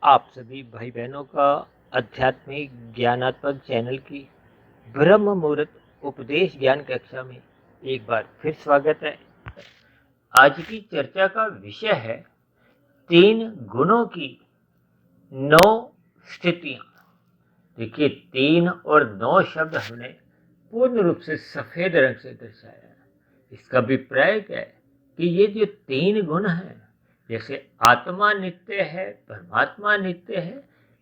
आप सभी भाई बहनों का आध्यात्मिक ज्ञानात्मक चैनल की ब्रह्म मुहूर्त उपदेश ज्ञान कक्षा में एक बार फिर स्वागत है। आज की चर्चा का विषय है 3 गुणों की 9 स्थितियां। देखिए 3 और 9 शब्द हमने पूर्ण रूप से सफेद रंग से दर्शाया है। इसका अभिप्राय क्या है कि ये जो 3 गुण हैं, जैसे आत्मा नित्य है, परमात्मा नित्य है,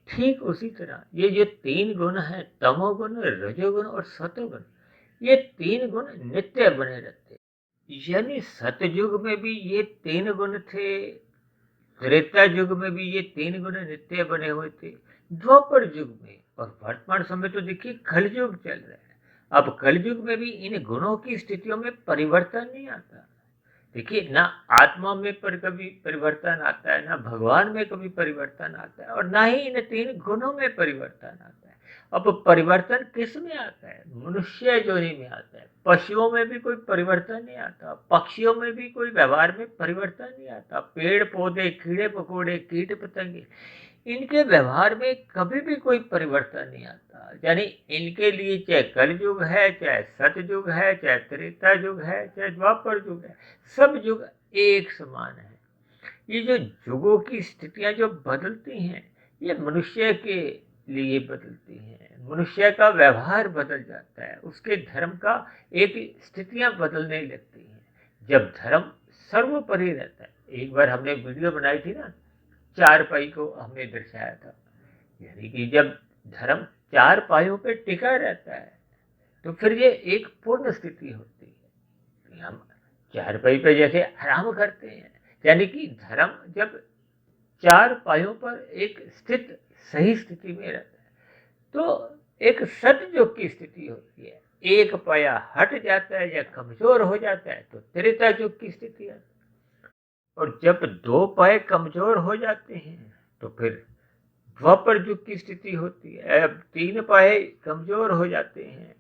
ठीक उसी तरह ये जो 3 गुण हैं, तमोगुण, रजोगुण और सतोगुण, ये 3 गुण नित्य बने रहते। यानी सतयुग में भी ये 3 गुण थे, त्रेता युग में भी ये 3 गुण नित्य बने हुए थे, द्वापर युग में, और वर्तमान समय तो देखिए कलयुग चल रहा है। अब कलयुग में भी इन गुणों की स्थितियों में परिवर्तन नहीं आता। देखिए ना आत्मा में पर कभी परिवर्तन आता है, ना भगवान में कभी परिवर्तन आता है, और ना ही इन 3 गुणों में परिवर्तन आता है। अब परिवर्तन किस में आता है? मनुष्य योनि में आता है। पशुओं में भी कोई परिवर्तन नहीं आता, पक्षियों में भी कोई व्यवहार में परिवर्तन नहीं आता, पेड़ पौधे, कीड़े मकोड़े, कीट पतंगे, इनके व्यवहार में कभी भी कोई परिवर्तन नहीं आता। यानी इनके लिए चाहे कलयुग है, चाहे सतयुग है, चाहे त्रेता युग है, चाहे द्वापर युग है, सब युग एक समान है। ये जो युगों की स्थितियां जो बदलती हैं, ये मनुष्य के लिए बदलती हैं। मनुष्य का व्यवहार बदल जाता है, उसके धर्म का एक स्थितियां बदलने लगती हैं जब धर्म सर्वोपरि रहता है। एक बार हमने वीडियो बनाई थी ना, 4 पाई को हमने दर्शाया था। यानी कि जब धर्म 4 पायों पे टिका रहता है तो फिर ये एक पूर्ण स्थिति होती है। हम 4 पाई पे जैसे आराम करते हैं, यानी कि धर्म जब 4 पायों पर एक स्थित सही स्थिति में रहता है तो एक सतयुग की स्थिति होती है। एक पाया हट जाता है या कमजोर हो जाता है तो त्रेता युग की स्थिति आती है। और जब 2 पाए कमजोर हो जाते हैं तो फिर द्वापर युग की स्थिति होती है। अब 3 पाए कमजोर हो जाते हैं,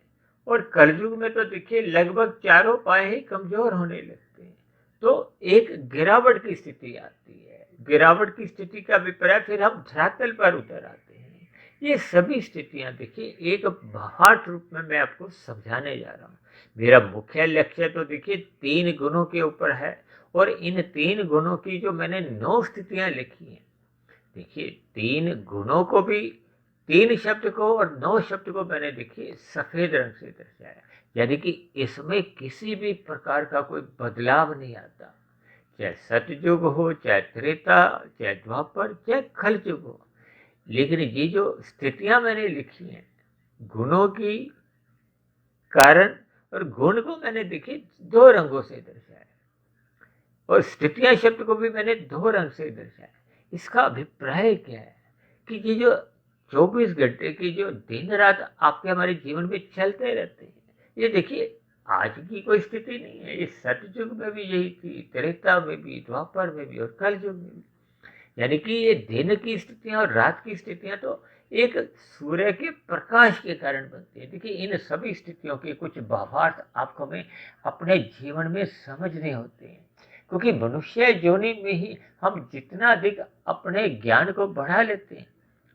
और कलयुग में तो देखिए लगभग 4 पाए ही कमजोर होने लगते हैं, तो एक गिरावट की स्थिति आती है। गिरावट की स्थिति का अभिप्राय फिर हम धरातल पर उतर आते हैं। ये सभी स्थितियां देखिए एक भावार्थ रूप में मैं आपको समझाने जा रहा हूँ। मेरा मुख्य लक्ष्य तो देखिए 3 गुणों के ऊपर है, और इन 3 गुणों की जो मैंने 9 स्थितियां लिखी हैं, देखिए 3 गुणों को भी, 3 शब्द को और 9 शब्द को मैंने देखिए सफेद रंग से दर्शाया। यानी कि इसमें किसी भी प्रकार का कोई बदलाव नहीं आता, चाहे सतयुग हो, चाहे त्रेता, चाहे द्वापर, चाहे कलयुग हो। लेकिन ये जो स्थितियां मैंने लिखी हैं गुणों की, कारण और गुण को मैंने देखिए 2 रंगों से दर्शाया, और स्थितियां शब्द को भी मैंने 2 रंग से दर्शाया। इसका अभिप्राय क्या है कि ये जो 24 घंटे की जो दिन रात आपके हमारे जीवन में चलते रहते हैं, ये देखिए आज की कोई स्थिति नहीं है। ये सतयुग में भी यही थी, त्रेता में भी, द्वापर में भी और कलयुग में भी। यानी कि ये दिन की स्थितियां और रात की स्थितियां तो एक सूर्य के प्रकाश के कारण बनती है। देखिए इन सभी स्थितियों के कुछ भावार्थ आपको हमें अपने जीवन में समझने होते हैं, क्योंकि मनुष्य योनि में ही हम जितना अधिक अपने ज्ञान को बढ़ा लेते हैं।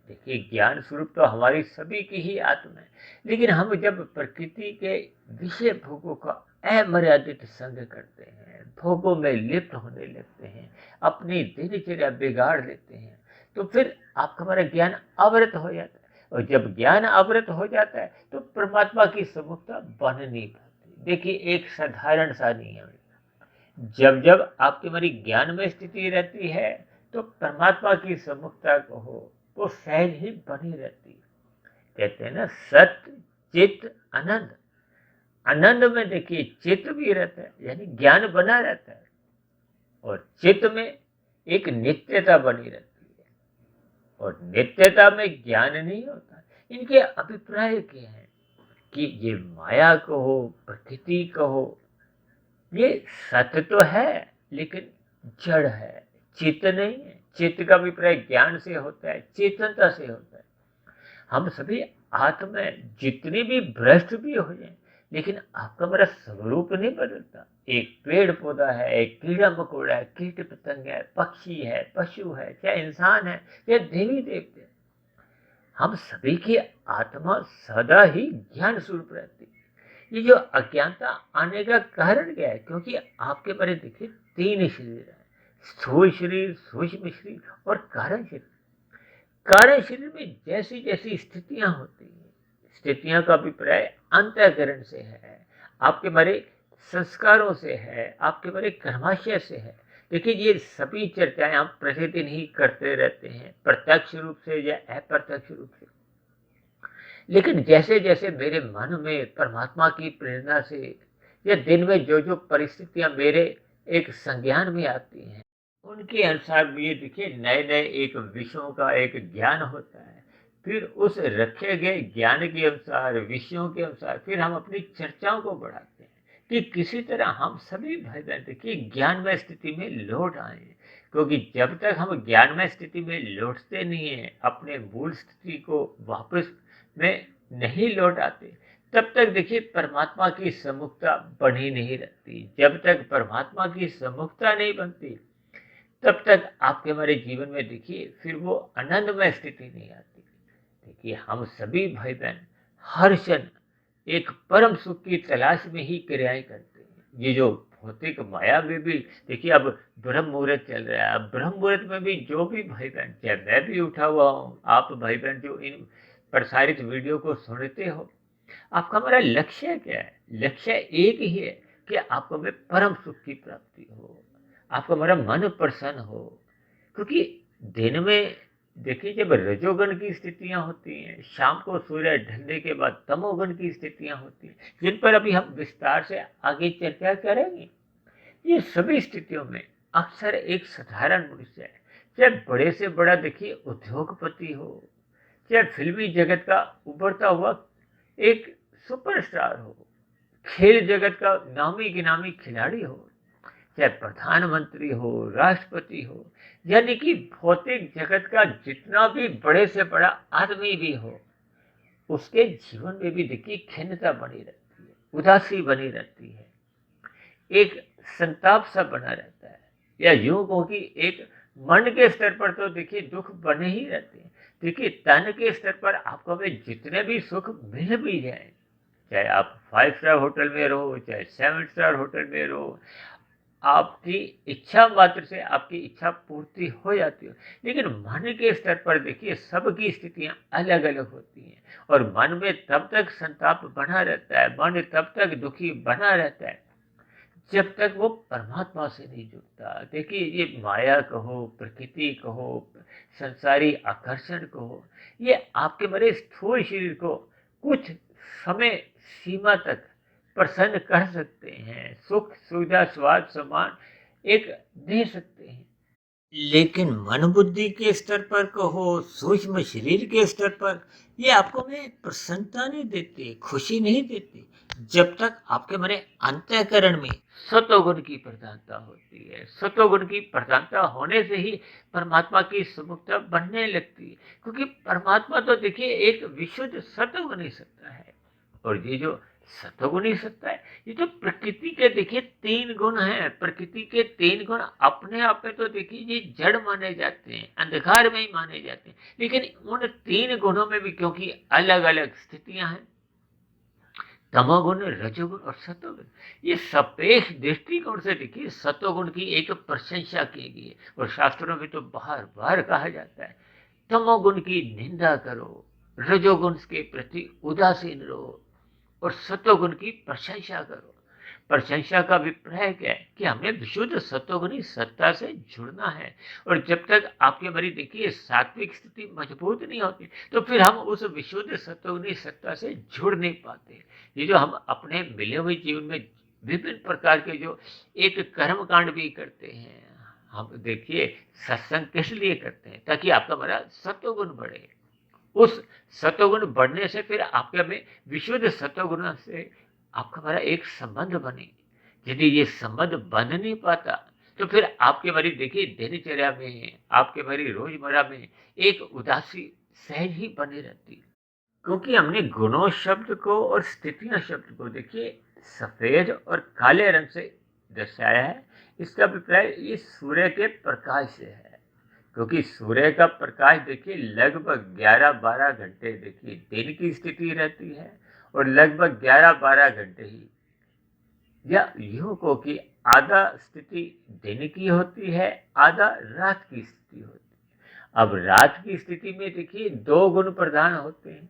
देखिए ज्ञान स्वरूप तो हमारी सभी की ही आत्मा है, लेकिन हम जब प्रकृति के विषय भोगों का अमर्यादित संग करते हैं, भोगों में लिप्त होने लगते हैं, अपनी दिनचर्या बिगाड़ लेते हैं, तो फिर आपका हमारा ज्ञान आवृत हो जाता है। और जब ज्ञान आवृत हो जाता है तो परमात्मा की सम्मुखता बन नहीं पाती। देखिए एक साधारण सा नियम है, जब जब आपकी हमारी ज्ञान में स्थिति रहती है तो परमात्मा की सम्मुखता को हो वो सहज ही बनी रहती है। कहते हैं ना सत्य चित्त आनंद। आनंद में देखिए चित्त भी रहता है, यानी ज्ञान बना रहता है, और चित्त में एक नित्यता बनी रहती है, और नित्यता में ज्ञान नहीं होता। इनके अभिप्राय क्या है कि ये माया कहो, प्रकृति कहो, ये सत्य तो है लेकिन जड़ है, चित्त नहीं है। चित्त का अभिप्राय ज्ञान से होता है, चेतनता से होता है। हम सभी आत्मा जितनी भी भ्रष्ट भी हो जाए, लेकिन आपका हमारा स्वरूप नहीं बदलता। एक पेड़ पौधा है, एक कीड़ा मकोड़ा है, कीट पतंग है, पक्षी है, पशु है, चाहे इंसान है या देवी देवते, हम सभी की आत्मा सदा ही ज्ञान स्वरूप रहती है। ये जो अज्ञानता आने का कारण क्या है? क्योंकि आपके बारे देखिए 3 शरीर है, स्थूल शरीर, सूक्ष्म शरीर और कारण शरीर। कारण शरीर में जैसी जैसी स्थितियां होती हैं, स्थितियां का अभिप्राय अंतःकरण से है, आपके बारे संस्कारों से है, आपके बारे कर्माशय से है। देखिए ये सभी चर्चाएं हम प्रतिदिन ही करते रहते हैं, प्रत्यक्ष रूप से या अप्रत्यक्ष रूप से। लेकिन जैसे जैसे मेरे मन में परमात्मा की प्रेरणा से या दिन में जो जो परिस्थितियां मेरे एक संज्ञान में आती हैं, उनके अनुसार भी ये देखिए नए नए एक विषयों का एक ज्ञान होता है। फिर उस रखे गए ज्ञान के अनुसार, विषयों के अनुसार फिर हम अपनी चर्चाओं को बढ़ाते हैं कि किसी तरह हम सभी भाई बहन देखिए ज्ञानमय स्थिति में लौट आए। क्योंकि जब तक हम ज्ञानमय स्थिति में लौटते नहीं है, अपने मूल स्थिति को वापस में नहीं लौट आते, तब तक देखिए परमात्मा की सम्मुखता बनी नहीं रहती। जब तक परमात्मा की सम्मुखता नहीं बनती, तब तक आपके हमारे जीवन में देखिए फिर वो आनंदमय स्थिति नहीं आती। देखिए हम सभी भाई बहन हर क्षण एक परम सुख की तलाश में ही क्रियाएं करते हैं। ये जो भौतिक माया में भी देखिए अब ब्रह्म मुहूर्त चल रहा है। अब ब्रह्म मुहूर्त में भी जो भी भाई बहन, चाहे मैं भी उठा हुआ हूँ, आप भाई बहन जो इन प्रसारित वीडियो को सुनते हो, आपका हमारा लक्ष्य क्या है? लक्ष्य एक ही है कि आपको में परम सुख की प्राप्ति हो, आपका हमारा मन प्रसन्न हो। क्योंकि दिन में देखिए जब रजोगुण की स्थितियां होती हैं, शाम को सूर्य ढलने के बाद तमोगुण की स्थितियां होती हैं, जिन पर अभी हम विस्तार से आगे चर्चा करेंगे। ये सभी स्थितियों में अक्सर एक साधारण मनुष्य है, चाहे बड़े से बड़ा देखिए उद्योगपति हो, चाहे फिल्मी जगत का उभरता हुआ एक सुपरस्टार हो, खेल जगत का नामी गिनामी खिलाड़ी हो, चाहे प्रधानमंत्री हो, राष्ट्रपति हो, यानी कि भौतिक जगत का जितना भी बड़े से बड़ा आदमी भी हो, उसके जीवन में भी देखिए खिन्नता बनी रहती है, उदासी बनी रहती है, एक संताप सा बना रहता है। या यूं कहो कि एक मन के स्तर पर तो देखिए दुख बने ही रहते हैं। देखिए तन के स्तर पर आपको में जितने भी सुख मिल भी जाए, चाहे आप 5 स्टार होटल में रहो, चाहे 7 स्टार होटल में रहो, आपकी इच्छा मात्र से आपकी इच्छा पूर्ति हो जाती हो। लेकिन मन के स्तर पर देखिए सबकी स्थितियां अलग अलग होती हैं, और मन में तब तक संताप बना रहता है, मन तब तक दुखी बना रहता है जब तक वो परमात्मा से नहीं जुड़ता। देखिए ये माया कहो, प्रकृति कहो, संसारी आकर्षण कहो, ये आपके मेरे स्थूल शरीर को कुछ समय सीमा तक प्रसन्न कर सकते हैं, सुख सुविधा स्वाद सम्मान एक दे सकते हैं। लेकिन मन बुद्धि के स्तर पर कहो, सूक्ष्म शरीर के स्तर पर, ये आपको में प्रसन्नता नहीं देती, खुशी नहीं देती, जब तक आपके मेरे अंतःकरण में सतोगुण की प्रधानता होती है। सतोगुण की प्रधानता होने से ही परमात्मा की सुमुखता बनने लगती है। क्योंकि परमात्मा तो देखिए एक विशुद्ध सतोगुण ही सत्ता है, और ये जो सतोगुणी सत्ता है, ये तो प्रकृति के देखिए 3 गुण हैं। प्रकृति के 3 गुण अपने आप में तो देखिए ये जड़ माने जाते हैं, अंधकार में ही माने जाते हैं। लेकिन उन 3 गुणों में भी क्योंकि अलग अलग स्थितियां हैं, तमोगुण, रजोगुण और सतोगुण, ये सापेक्ष दृष्टिकोण से देखिए सतोगुण की एक प्रशंसा की गई है। और शास्त्रों में तो बार बार कहा जाता है, तमोगुण की निंदा करो, रजोगुण के प्रति उदासीन रहो और सतोगुण की प्रशंसा करो। प्रशंसा का अभिप्राय क्या है कि हमें विशुद्ध सतोगुणी सत्ता से जुड़ना है। और जब तक आपकी हमारी देखिए सात्विक स्थिति मजबूत नहीं होती, तो फिर हम उस विशुद्ध सतोगुणी सत्ता से जुड़ नहीं पाते। ये जो हम अपने मिले हुए जीवन में विभिन्न प्रकार के जो एक कर्म कांड भी करते हैं, हम देखिए सत्संग किस लिए करते हैं? ताकि आपका हमारा सतोगुण बढ़े। उस सतोगुण बढ़ने से फिर आपके में विशुद्ध सतोगुण से आपका हमारा एक संबंध बने। यदि ये संबंध बन नहीं पाता, तो फिर आपके हमारी देखिए दिनचर्या में, आपके हमारी रोजमर्रा में एक उदासी सहज ही बनी रहती है। क्योंकि हमने गुणों शब्द को और स्थितियां शब्द को देखिए सफेद और काले रंग से दर्शाया है। इसका अभिप्राय इस सूर्य के प्रकाश से है, क्योंकि सूर्य का प्रकाश देखिए लगभग 11-12 घंटे देखिए दिन की स्थिति रहती है, और लगभग 11-12 घंटे ही, या यूं को कि आधा स्थिति दिन की होती है, आधा रात की स्थिति होती है। अब रात की स्थिति में देखिए दो गुण प्रधान होते हैं।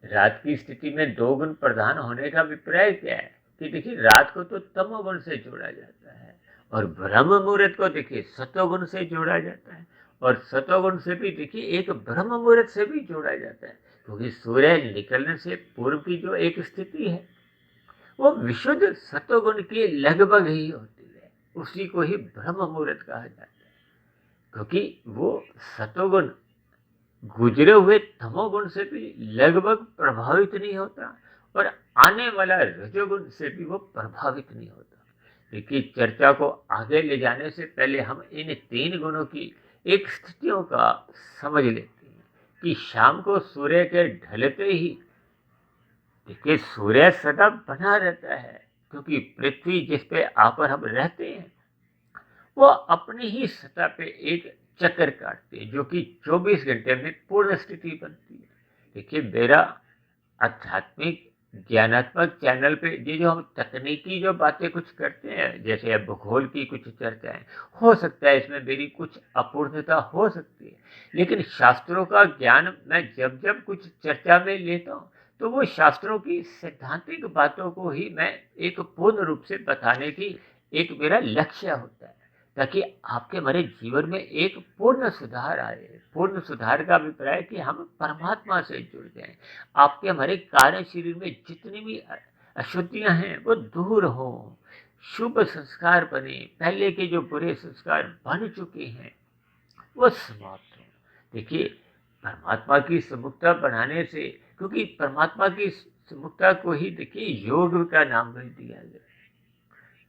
रात की स्थिति में दो गुण प्रधान होने का अभिप्राय क्या है कि देखिए रात को तो तमोगुण से जोड़ा जाता है, और ब्रह्म मुहूर्त को देखिए सतोगुण से जोड़ा जाता है, और सतोगुण से भी देखिए एक ब्रह्म मुहूर्त से भी जोड़ा जाता है, क्योंकि सूर्य निकलने से पूर्व की जो एक स्थिति है वो विशुद्ध सतोगुण की लगभग ही होती है, उसी को ही ब्रह्म मुहूर्त कहा जाता है, क्योंकि वो सतोगुण गुजरे हुए तमोगुण से भी लगभग प्रभावित नहीं होता, और आने वाला रजोगुण से भी वो प्रभावित नहीं होता। देखिए चर्चा को आगे ले जाने से पहले हम इन तीन गुणों की एक स्थितियों का समझ लेते हैं कि शाम को सूर्य के ढलते ही देखिए सूर्य सदा बना रहता है, क्योंकि पृथ्वी जिस पे आकर हम रहते हैं वो अपनी ही सतह पे एक चक्कर काटती है, जो कि 24 घंटे में पूर्ण स्थिति बनती है। देखिए मेरा आध्यात्मिक ज्ञानात्मक चैनल पे ये जो हम तकनीकी जो बातें कुछ करते हैं, जैसे अब भूगोल की कुछ चर्चाएं, हो सकता है इसमें मेरी कुछ अपूर्णता हो सकती है, लेकिन शास्त्रों का ज्ञान मैं जब जब कुछ चर्चा में लेता हूँ तो वो शास्त्रों की सैद्धांतिक बातों को ही मैं एक पूर्ण रूप से बताने की एक मेरा लक्ष्य होता है, ताकि आपके हमारे जीवन में एक पूर्ण सुधार आए। पूर्ण सुधार का अभिप्राय कि हम परमात्मा से जुड़ जाएं, आपके हमारे कार्य शरीर में जितनी भी अशुद्धियां हैं वो दूर हो, शुभ संस्कार बने, पहले के जो बुरे संस्कार बन चुके हैं वो समाप्त हो। देखिए परमात्मा की सुमुखता बनाने से, क्योंकि परमात्मा की सुमुखता को ही देखिए योग का नाम भी दिया गया।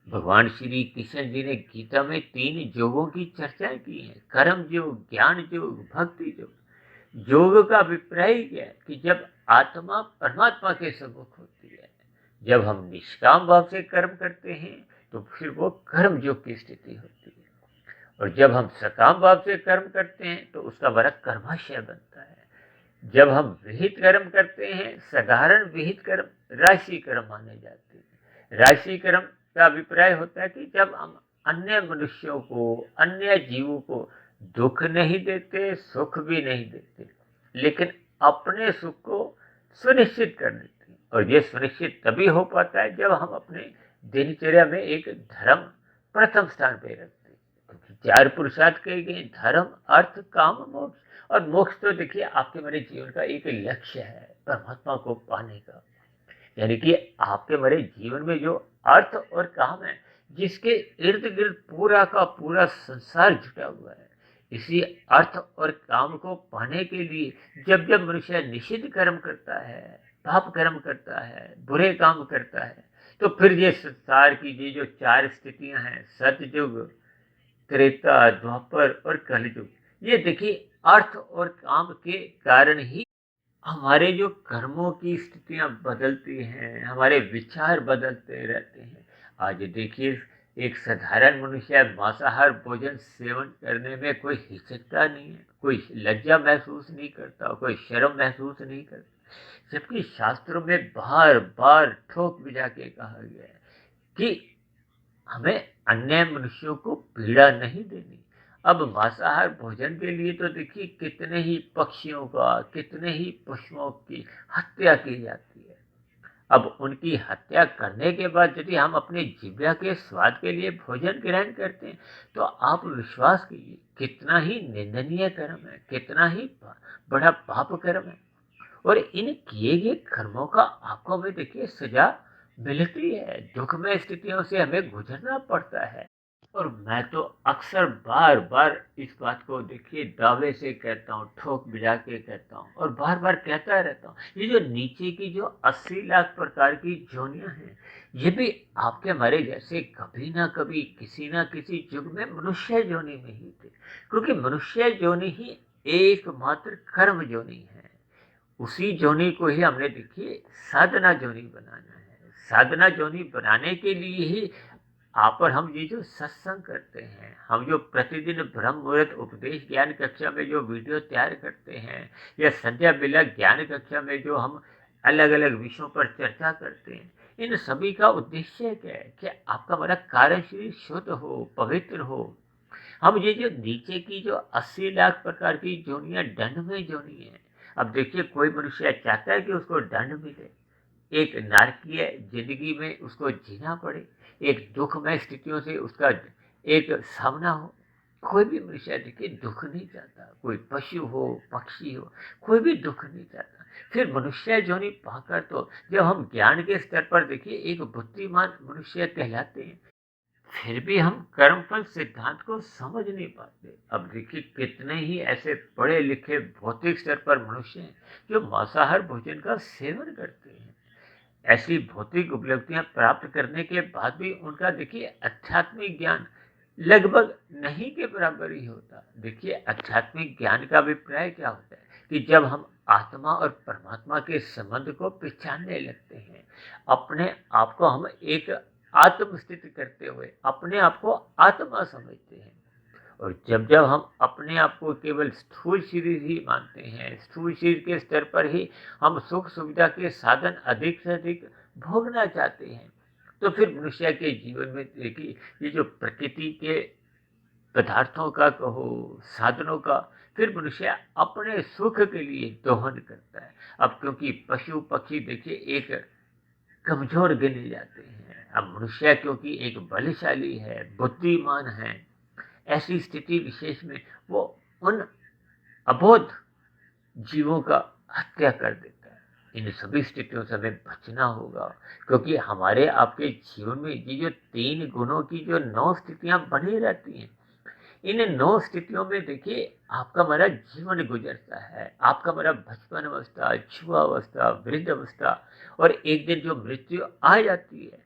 भगवान श्री कृष्ण जी ने गीता में 3 योगों की चर्चा की है, कर्म योग, ज्ञान योग, भक्ति योग। योग का अभिप्राय क्या है कि जब आत्मा परमात्मा के सम्मुख होती है, जब हम निष्काम भाव से कर्म करते हैं तो फिर वो कर्म योग की स्थिति होती है, और जब हम सकाम भाव से कर्म करते हैं तो उसका हमारा कर्माशय बनता है। जब हम विहित कर्म करते हैं, साधारण विहित कर्म राशि कर्म माने जाते हैं। राशि कर्म का अभिप्राय होता है कि जब हम अन्य मनुष्यों को, अन्य जीवों को दुख नहीं देते, सुख भी नहीं देते, लेकिन अपने सुख को सुनिश्चित कर देते हैं। और ये सुनिश्चित तभी हो पाता है जब हम अपने दिनचर्या में एक धर्म प्रथम स्थान पे रखते हैं, क्योंकि 4 पुरुषार्थ कहे गए, धर्म, अर्थ, काम, मोक्ष। और मोक्ष तो देखिए आपके मेरे जीवन का एक लक्ष्य है, परमात्मा को पाने का। यानी कि आपके मेरे जीवन में जो अर्थ और काम है, जिसके इर्द गिर्द पूरा का पूरा संसार जुटा हुआ है, इसी अर्थ और काम को पाने के लिए जब जब मनुष्य निषिद्ध कर्म करता है, पाप कर्म करता है, बुरे काम करता है, तो फिर ये संसार की ये जो 4 स्थितियां हैं, सतयुग, त्रेता, द्वापर और कलयुग, ये देखिए अर्थ और काम के कारण ही हमारे जो कर्मों की स्थितियां बदलती हैं, हमारे विचार बदलते रहते हैं। आज देखिए एक साधारण मनुष्य मांसाहार भोजन सेवन करने में कोई हिचकता नहीं है, कोई लज्जा महसूस नहीं करता, कोई शर्म महसूस नहीं करता, जबकि शास्त्रों में बार बार ठोक बिठा के कहा गया है कि हमें अन्य मनुष्यों को पीड़ा नहीं देनी। अब मांसाहार भोजन के लिए तो देखिए कितने ही पक्षियों का, कितने ही पशुओं की हत्या की जाती है। अब उनकी हत्या करने के बाद यदि हम अपने जिह्वा के स्वाद के लिए भोजन ग्रहण करते हैं, तो आप विश्वास कीजिए कितना ही निंदनीय कर्म है, कितना ही बड़ा पाप कर्म है। और इन किए गए कर्मों का आपको में देखिए सजा मिलती है, दुखमय स्थितियों से हमें गुजरना पड़ता है। और मैं तो अक्सर बार बार इस बात को देखिए दावे से कहता हूँ, ठोक बिठा के कहता हूँ, और बार बार कहता रहता हूँ, ये जो नीचे की जो 80 लाख प्रकार की जोनियां हैं, ये भी आपके हमारे जैसे कभी ना कभी किसी ना किसी युग में मनुष्य जोनि में ही थे, क्योंकि मनुष्य जोनि ही एकमात्र कर्म जोनि है। उसी जोनी को ही हमने देखिए साधना जोनी बनाना है। साधना जोनी बनाने के लिए ही आप और हम ये जो सत्संग करते हैं, हम जो प्रतिदिन ब्रह्म मुहूर्त उपदेश ज्ञान कक्षा में जो वीडियो तैयार करते हैं, या संध्या बेला ज्ञान कक्षा में जो हम अलग अलग विषयों पर चर्चा करते हैं, इन सभी का उद्देश्य क्या है कि आपका हमारा कार्य शरीर शुद्ध हो, पवित्र हो। हम ये जो नीचे की जो 80 लाख प्रकार की जोनियां दंड में जोनी है, अब देखिए कोई मनुष्य चाहता है कि उसको दंड मिले, एक नारकीय जिंदगी में उसको जीना पड़े, एक दुखमय स्थितियों से उसका एक सामना हो। कोई भी मनुष्य देखिए दुख नहीं चाहता, कोई पशु हो, पक्षी हो, कोई भी दुख नहीं चाहता। फिर मनुष्य जोनी पाकर तो जब हम ज्ञान के स्तर पर देखिए एक बुद्धिमान मनुष्य कहलाते हैं, फिर भी हम कर्मफल सिद्धांत को समझ नहीं पाते। अब देखिए कितने ही ऐसे पढ़े लिखे भौतिक स्तर पर मनुष्य हैं जो मांसाहार भोजन का सेवन करते हैं। ऐसी भौतिक उपलब्धियां प्राप्त करने के बाद भी उनका देखिए आध्यात्मिक ज्ञान लगभग नहीं के बराबर ही होता। देखिए आध्यात्मिक ज्ञान का अभिप्राय क्या होता है कि जब हम आत्मा और परमात्मा के संबंध को पहचानने लगते हैं, अपने आप को हम एक आत्मस्थित करते हुए अपने आप को आत्मा समझते हैं। और जब जब हम अपने आप को केवल स्थूल शरीर ही मानते हैं, स्थूल शरीर के स्तर पर ही हम सुख सुविधा के साधन अधिक से अधिक भोगना चाहते हैं, तो फिर मनुष्य के जीवन में देखिए ये जो प्रकृति के पदार्थों का कहो, साधनों का, फिर मनुष्य अपने सुख के लिए दोहन करता है। अब क्योंकि पशु पक्षी देखिए एक कमजोर गिने जाते हैं, अब मनुष्य क्योंकि एक बलशाली है, बुद्धिमान है, ऐसी स्थिति विशेष में वो उन अबोध जीवों का हत्या कर देता है। इन सभी स्थितियों से हमें बचना होगा, क्योंकि हमारे आपके जीवन में ये जो 3 गुणों की जो 9 स्थितियां बनी रहती हैं, इन 9 स्थितियों में देखिए आपका हमारा जीवन गुजरता है। आपका हमारा बचपन अवस्था, युवा अवस्था, वृद्ध अवस्था, और एक दिन जो मृत्यु आ जाती है,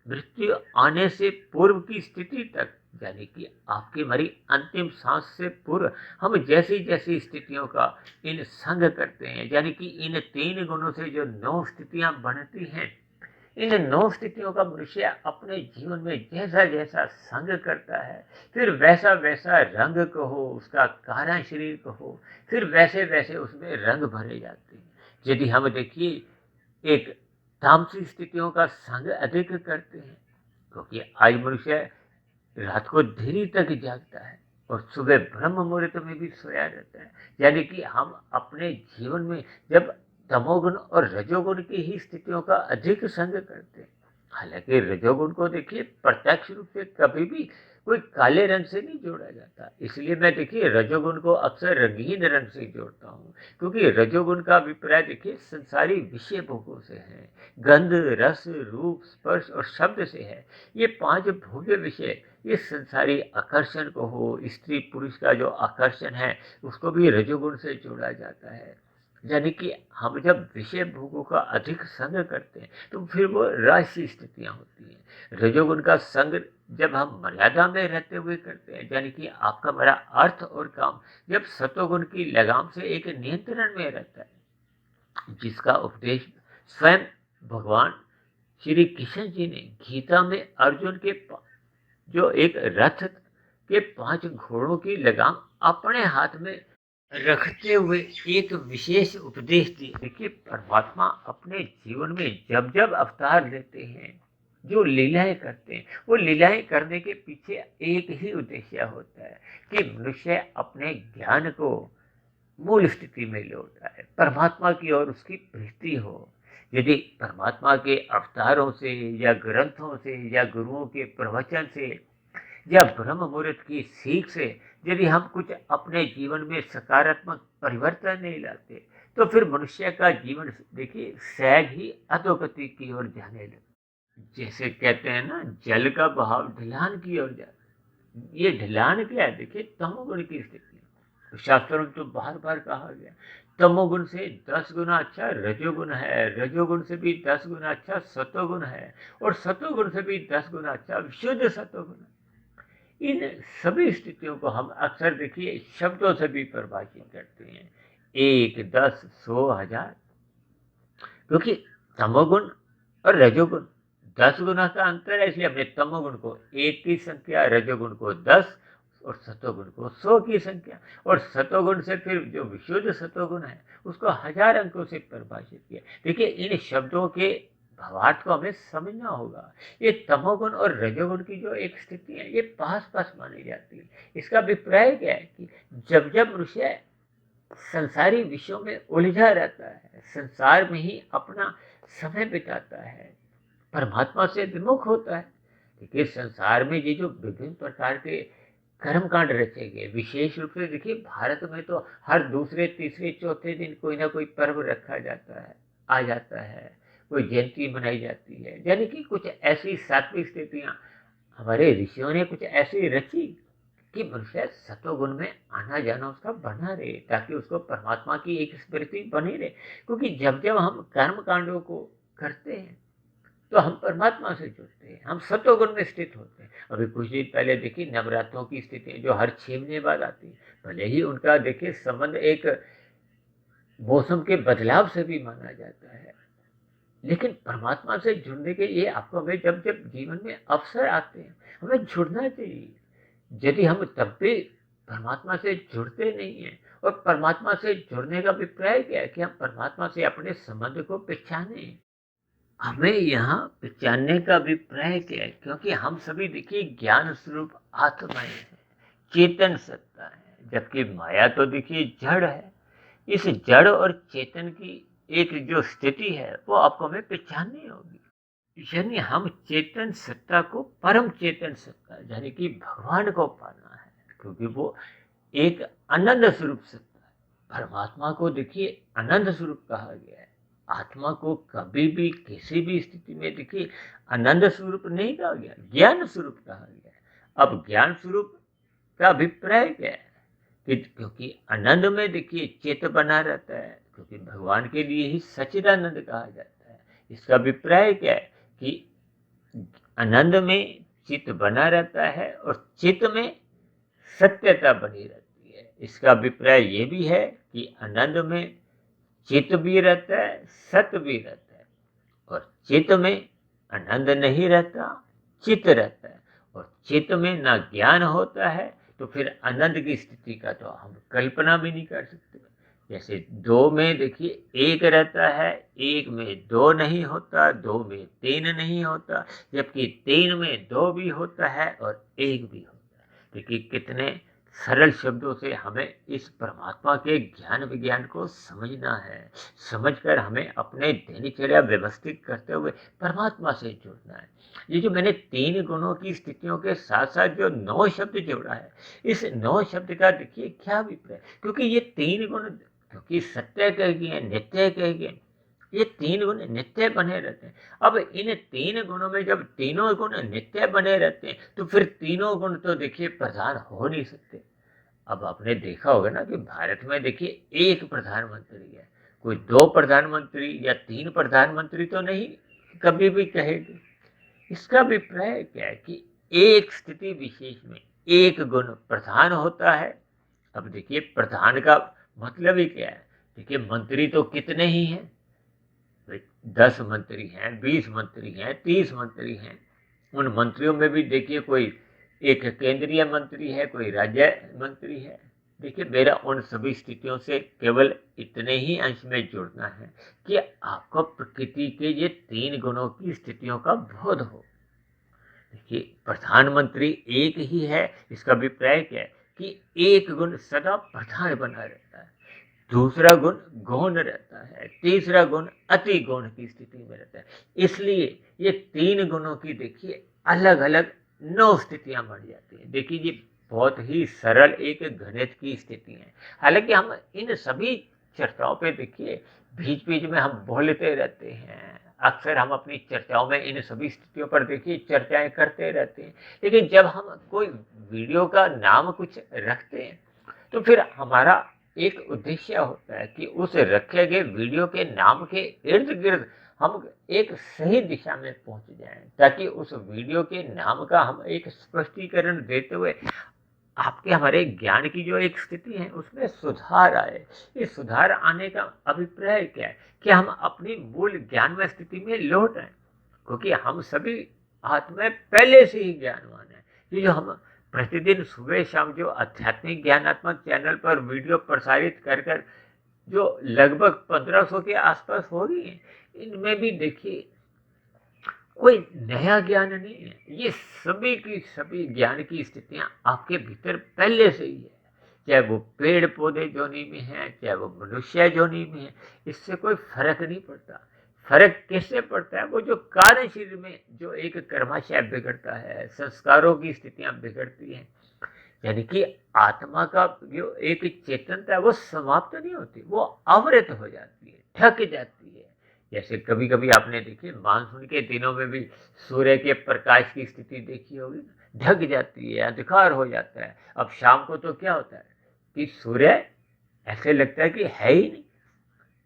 मृत्यु आने से पूर्व की स्थिति तक, यानी कि आपकी हमारी अंतिम सांस से पूर्व हम जैसी जैसी स्थितियों का इन संग करते हैं, यानी कि इन 3 गुणों से जो 9 स्थितियां बनती हैं, इन 9 स्थितियों का मनुष्य अपने जीवन में जैसा जैसा संग करता है, फिर वैसा वैसा रंग कहो, उसका कारण शरीर कहो, फिर वैसे वैसे उसमें रंग भरे जाते हैं। यदि हम देखिए एक तामसिक स्थितियों का संग अधिक करते हैं, क्योंकि आज मनुष्य रात को देरी तक जागता है और सुबह ब्रह्म मुहूर्त में भी सोया रहता है, यानी कि हम अपने जीवन में जब तमोगुण और रजोगुण की ही स्थितियों का अधिक संग करते हैं। हालांकि रजोगुण को देखिए प्रत्यक्ष रूप से कभी भी कोई काले रंग से नहीं जोड़ा जाता, इसलिए मैं देखिए रजोगुण को अक्सर रंगीन रंग से जोड़ता हूँ, क्योंकि रजोगुण का अभिप्राय देखिए संसारी विषय भोगों से है, गंध, रस, रूप, स्पर्श और शब्द से है। ये 5 भोग्य विषय, ये संसारी आकर्षण को हो, स्त्री पुरुष का जो आकर्षण है उसको भी रजोगुण से जोड़ा जाता है। यानी कि हम जब विषय भोगों का अधिक संग करते हैं तो फिर वो राशि स्थितियां होती हैं। रजोगुण का संग जब हम मर्यादा में रहते हुए करते हैं, यानी कि आपका बड़ा अर्थ और काम जब सत्वगुण की लगाम से एक नियंत्रण में रहता है, जिसका उपदेश स्वयं भगवान श्री कृष्ण जी ने गीता में अर्जुन के जो एक रथ के 5 घोड़ों की लगाम अपने हाथ में रखते हुए एक विशेष उपदेश दिए। देखिए परमात्मा अपने जीवन में जब जब अवतार लेते हैं, जो लीलाएं करते हैं, वो लीलाएं करने के पीछे एक ही उद्देश्य होता है कि मनुष्य अपने ज्ञान को मूल स्थिति में लौट आए, परमात्मा की ओर उसकी प्रीति हो। यदि परमात्मा के अवतारों से या ग्रंथों से या गुरुओं के प्रवचन से या ब्रह्म मुहूर्त की सीख से यदि हम कुछ अपने जीवन में सकारात्मक परिवर्तन नहीं लाते, तो फिर मनुष्य का जीवन देखिए सहज ही अधोगति की ओर जाने लगे। जैसे कहते हैं ना, जल का बहाव ढलान की ओर जाता है। ये ढलान क्या है? देखिए तमोगुण की स्थिति। तो शास्त्रों में तो बार बार कहा गया, तमोगुण से 10 गुना अच्छा रजोगुण है, रजोगुण से भी 10 गुना अच्छा सतोगुण है, और सतोगुण से भी 10 गुना अच्छा विशुद्ध सतोगुण है। इन सभी स्थितियों को हम अक्सर देखिए शब्दों से भी परिभाषित करते हैं। एक, 10, 100, 1000, क्योंकि तमोगुण और रजोगुण 10 गुना का अंतर है, इसलिए हमने तमोगुण को 1 की संख्या, रजोगुण को 10 और सतोगुण को 100 की संख्या, और सतोगुण से फिर जो विशुद्ध सतोगुण है उसको 1000 अंकों से परिभाषित किया। देखिए इन शब्दों के भावार्थ को हमें समझना होगा। ये तमोगुण और रजोगुण की जो एक स्थिति है ये पास पास मानी जाती है। इसका अभिप्राय क्या है कि जब जब मनुष्य संसारी विषयों में उलझा रहता है, संसार में ही अपना समय बिताता है, परमात्मा से विमुख होता है। देखिए संसार में ये जो विभिन्न प्रकार के कर्मकांड रचे गए, विशेष रूप से देखिए भारत में तो हर दूसरे तीसरे चौथे दिन कोई ना कोई पर्व रखा जाता है, आ जाता है, कोई जयंती मनाई जाती है, यानी कि कुछ ऐसी सात्विक स्थितियां हमारे ऋषियों ने कुछ ऐसी रची कि मनुष्य सतोगुण में आना जाना उसका बना रहे, ताकि उसको परमात्मा की एक स्मृति बनी रहे। क्योंकि जब जब हम कर्म कांडों को करते हैं तो हम परमात्मा से जुड़ते हैं, हम सतोगुण में स्थित होते हैं। अभी कुछ दिन पहले देखिए नवरात्रों की स्थिति जो हर 6 महीने बाद आती है, भले ही उनका देखिए संबंध एक मौसम के बदलाव से भी माना जाता है, लेकिन परमात्मा से जुड़ने के लिए आपको हमें जब जब जीवन में अवसर आते हैं हमें जुड़ना चाहिए। यदि हम तब भी परमात्मा से जुड़ते नहीं हैं, और परमात्मा से जुड़ने का अभिप्राय क्या है कि हम परमात्मा से अपने संबंध को पहचाने। हमें यहाँ पहचानने का अभिप्राय क्या है, क्योंकि हम सभी देखिए ज्ञान स्वरूप आत्माएं हैं, चेतन सत्ता है, जबकि माया तो देखिए जड़ है। इस जड़ और चेतन की एक जो स्थिति है वो आपको हमें पहचाननी होगी। यानी हम चेतन सत्ता को परम चेतन सत्ता यानी कि भगवान को पाना है, क्योंकि वो एक अनंत स्वरूप सत्ता है। परमात्मा को देखिए अनंत स्वरूप कहा गया है। आत्मा को कभी भी किसी भी स्थिति में देखिए अनंत स्वरूप नहीं कहा गया, ज्ञान स्वरूप कहा गया है। अब ज्ञान स्वरूप का अभिप्राय क्या है कि क्योंकि आनंद में देखिए चित्त बना रहता है, क्योंकि भगवान के लिए ही सच्चिदानंद कहा जाता है। इसका अभिप्राय क्या है कि आनंद में चित्त बना रहता है और चित्त में सत्यता बनी रहती है। इसका अभिप्राय ये भी है कि आनंद में चित्त भी रहता है, सत्य भी रहता है, और चित्त में आनंद नहीं रहता, चित्त रहता है, और चित्त में ना ज्ञान होता है, तो फिर आनंद की स्थिति का तो हम कल्पना भी नहीं कर सकते। जैसे दो में देखिए एक रहता है, एक में दो नहीं होता, दो में तीन नहीं होता, जबकि तीन में दो भी होता है और एक भी होता है। देखिए कितने सरल शब्दों से हमें इस परमात्मा के ज्ञान विज्ञान को समझना है। समझकर हमें अपने दिनचर्या व्यवस्थित करते हुए परमात्मा से जुड़ना है। ये जो मैंने 3 गुणों की स्थितियों के साथ साथ जो 9 शब्द जोड़ा है, इस 9 शब्द का देखिए क्या अभिप्राय, क्योंकि ये 3 गुण क्योंकि सत्य कह गए, नित्य कह गए, ये 3 गुण नित्य बने रहते हैं। अब इन 3 गुणों में जब तीनों गुण नित्य बने रहते हैं तो फिर तीनों गुण तो देखिए प्रधान हो नहीं सकते। अब आपने देखा होगा ना कि भारत में देखिए एक प्रधानमंत्री है, कोई 2 प्रधानमंत्री या 3 प्रधानमंत्री तो नहीं कभी भी कहेगी। इसका अभिप्राय क्या है कि एक स्थिति विशेष में एक गुण प्रधान होता है। अब देखिए प्रधान का मतलब ही क्या है, देखिए मंत्री तो कितने ही हैं, 10 मंत्री हैं, 20 मंत्री हैं, 30 मंत्री हैं। उन मंत्रियों में भी देखिए कोई एक केंद्रीय मंत्री है, कोई राज्य मंत्री है। देखिए मेरा उन सभी स्थितियों से केवल इतने ही अंश में जुड़ना है कि आपको प्रकृति के ये 3 गुणों की स्थितियों का बोध हो। देखिए प्रधानमंत्री एक ही है, इसका अभिप्राय क्या है कि एक गुण सदा प्रधान बना रहता है, दूसरा गुण गौण रहता है, तीसरा गुण अति गौण की स्थिति में रहता है। इसलिए ये 3 गुणों की देखिए अलग अलग 9 स्थितियां बन जाती हैं। देखिए ये बहुत ही सरल एक गणित की स्थिति है। हालांकि हम इन सभी चर्चाओं पे देखिए बीच बीच में हम बोलते रहते हैं, अक्सर हम अपनी चर्चाओं में इन सभी स्थितियों पर देखिए चर्चाएं करते रहते हैं, लेकिन जब हम कोई वीडियो का नाम कुछ रखते हैं तो फिर हमारा एक उद्देश्य होता है कि उस रखे गए वीडियो के नाम के इर्द गिर्द हम एक सही दिशा में पहुंच जाएं, ताकि उस वीडियो के नाम का हम एक स्पष्टीकरण देते हुए आपके हमारे ज्ञान की जो एक स्थिति है उसमें सुधार आए। इस सुधार आने का अभिप्राय क्या है कि हम अपनी मूल ज्ञानमय स्थिति में लौट आए, क्योंकि हम सभी आत्मा पहले से ही ज्ञानवान है। ये जो हम प्रतिदिन सुबह शाम जो आध्यात्मिक ज्ञानात्मक चैनल पर वीडियो प्रसारित कर कर जो लगभग 1500 के आसपास हो रही है, इनमें भी देखिए कोई नया ज्ञान नहीं है। ये सभी की सभी ज्ञान की स्थितियां आपके भीतर पहले से ही है, चाहे वो पेड़ पौधे जोनी में है, चाहे वो मनुष्य जोनी में है, इससे कोई फर्क नहीं पड़ता। फर्क किससे पड़ता है? वो जो कार्य शरीर में जो एक कर्माशय बिगड़ता है, संस्कारों की स्थितियां बिगड़ती हैं, यानी कि आत्मा का जो एक चेतनता है वो समाप्त नहीं होती, वो अवृत हो जाती है, ढक जाती है। जैसे कभी कभी आपने देखी मानसून के दिनों में भी सूर्य के प्रकाश की स्थिति देखी होगी, ढक जाती है, अंधकार हो जाता है। अब शाम को तो क्या होता है कि सूर्य ऐसे लगता है कि है ही नहीं,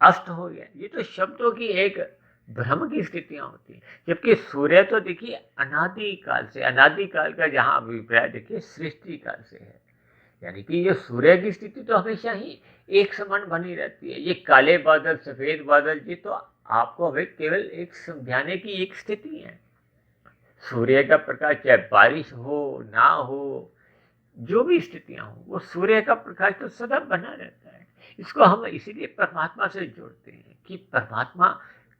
अस्त हो गया। ये तो शब्दों की एक भ्रम की स्थितियां होती हैं, जबकि सूर्य तो देखिए अनादिकाल से, अनादिकाल का जहां अभिप्राय देखिए सृष्टि काल से है, यानी कि ये सूर्य की स्थिति तो हमेशा ही एक समान बनी रहती है। ये काले बादल सफेद बादल ये तो आपको हमें केवल एक समझाने की एक स्थिति है। सूर्य का प्रकाश चाहे बारिश हो ना हो, जो भी स्थितियां हो, वो सूर्य का प्रकाश तो सदा बना रहता है। इसको हम इसीलिए परमात्मा से जोड़ते हैं कि परमात्मा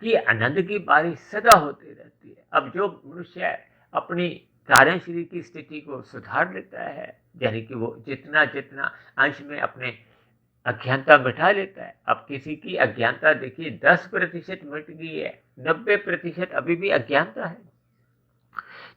की आनंद की बारिश सदा होती रहती है। अब जो मनुष्य अपनी कार्य शरीर की स्थिति को सुधार लेता है, यानी कि वो जितना जितना अंश में अपने अज्ञानता मिटा लेता है। अब किसी की अज्ञानता देखिए 10% मिट गई है, 90% अभी भी अज्ञानता है,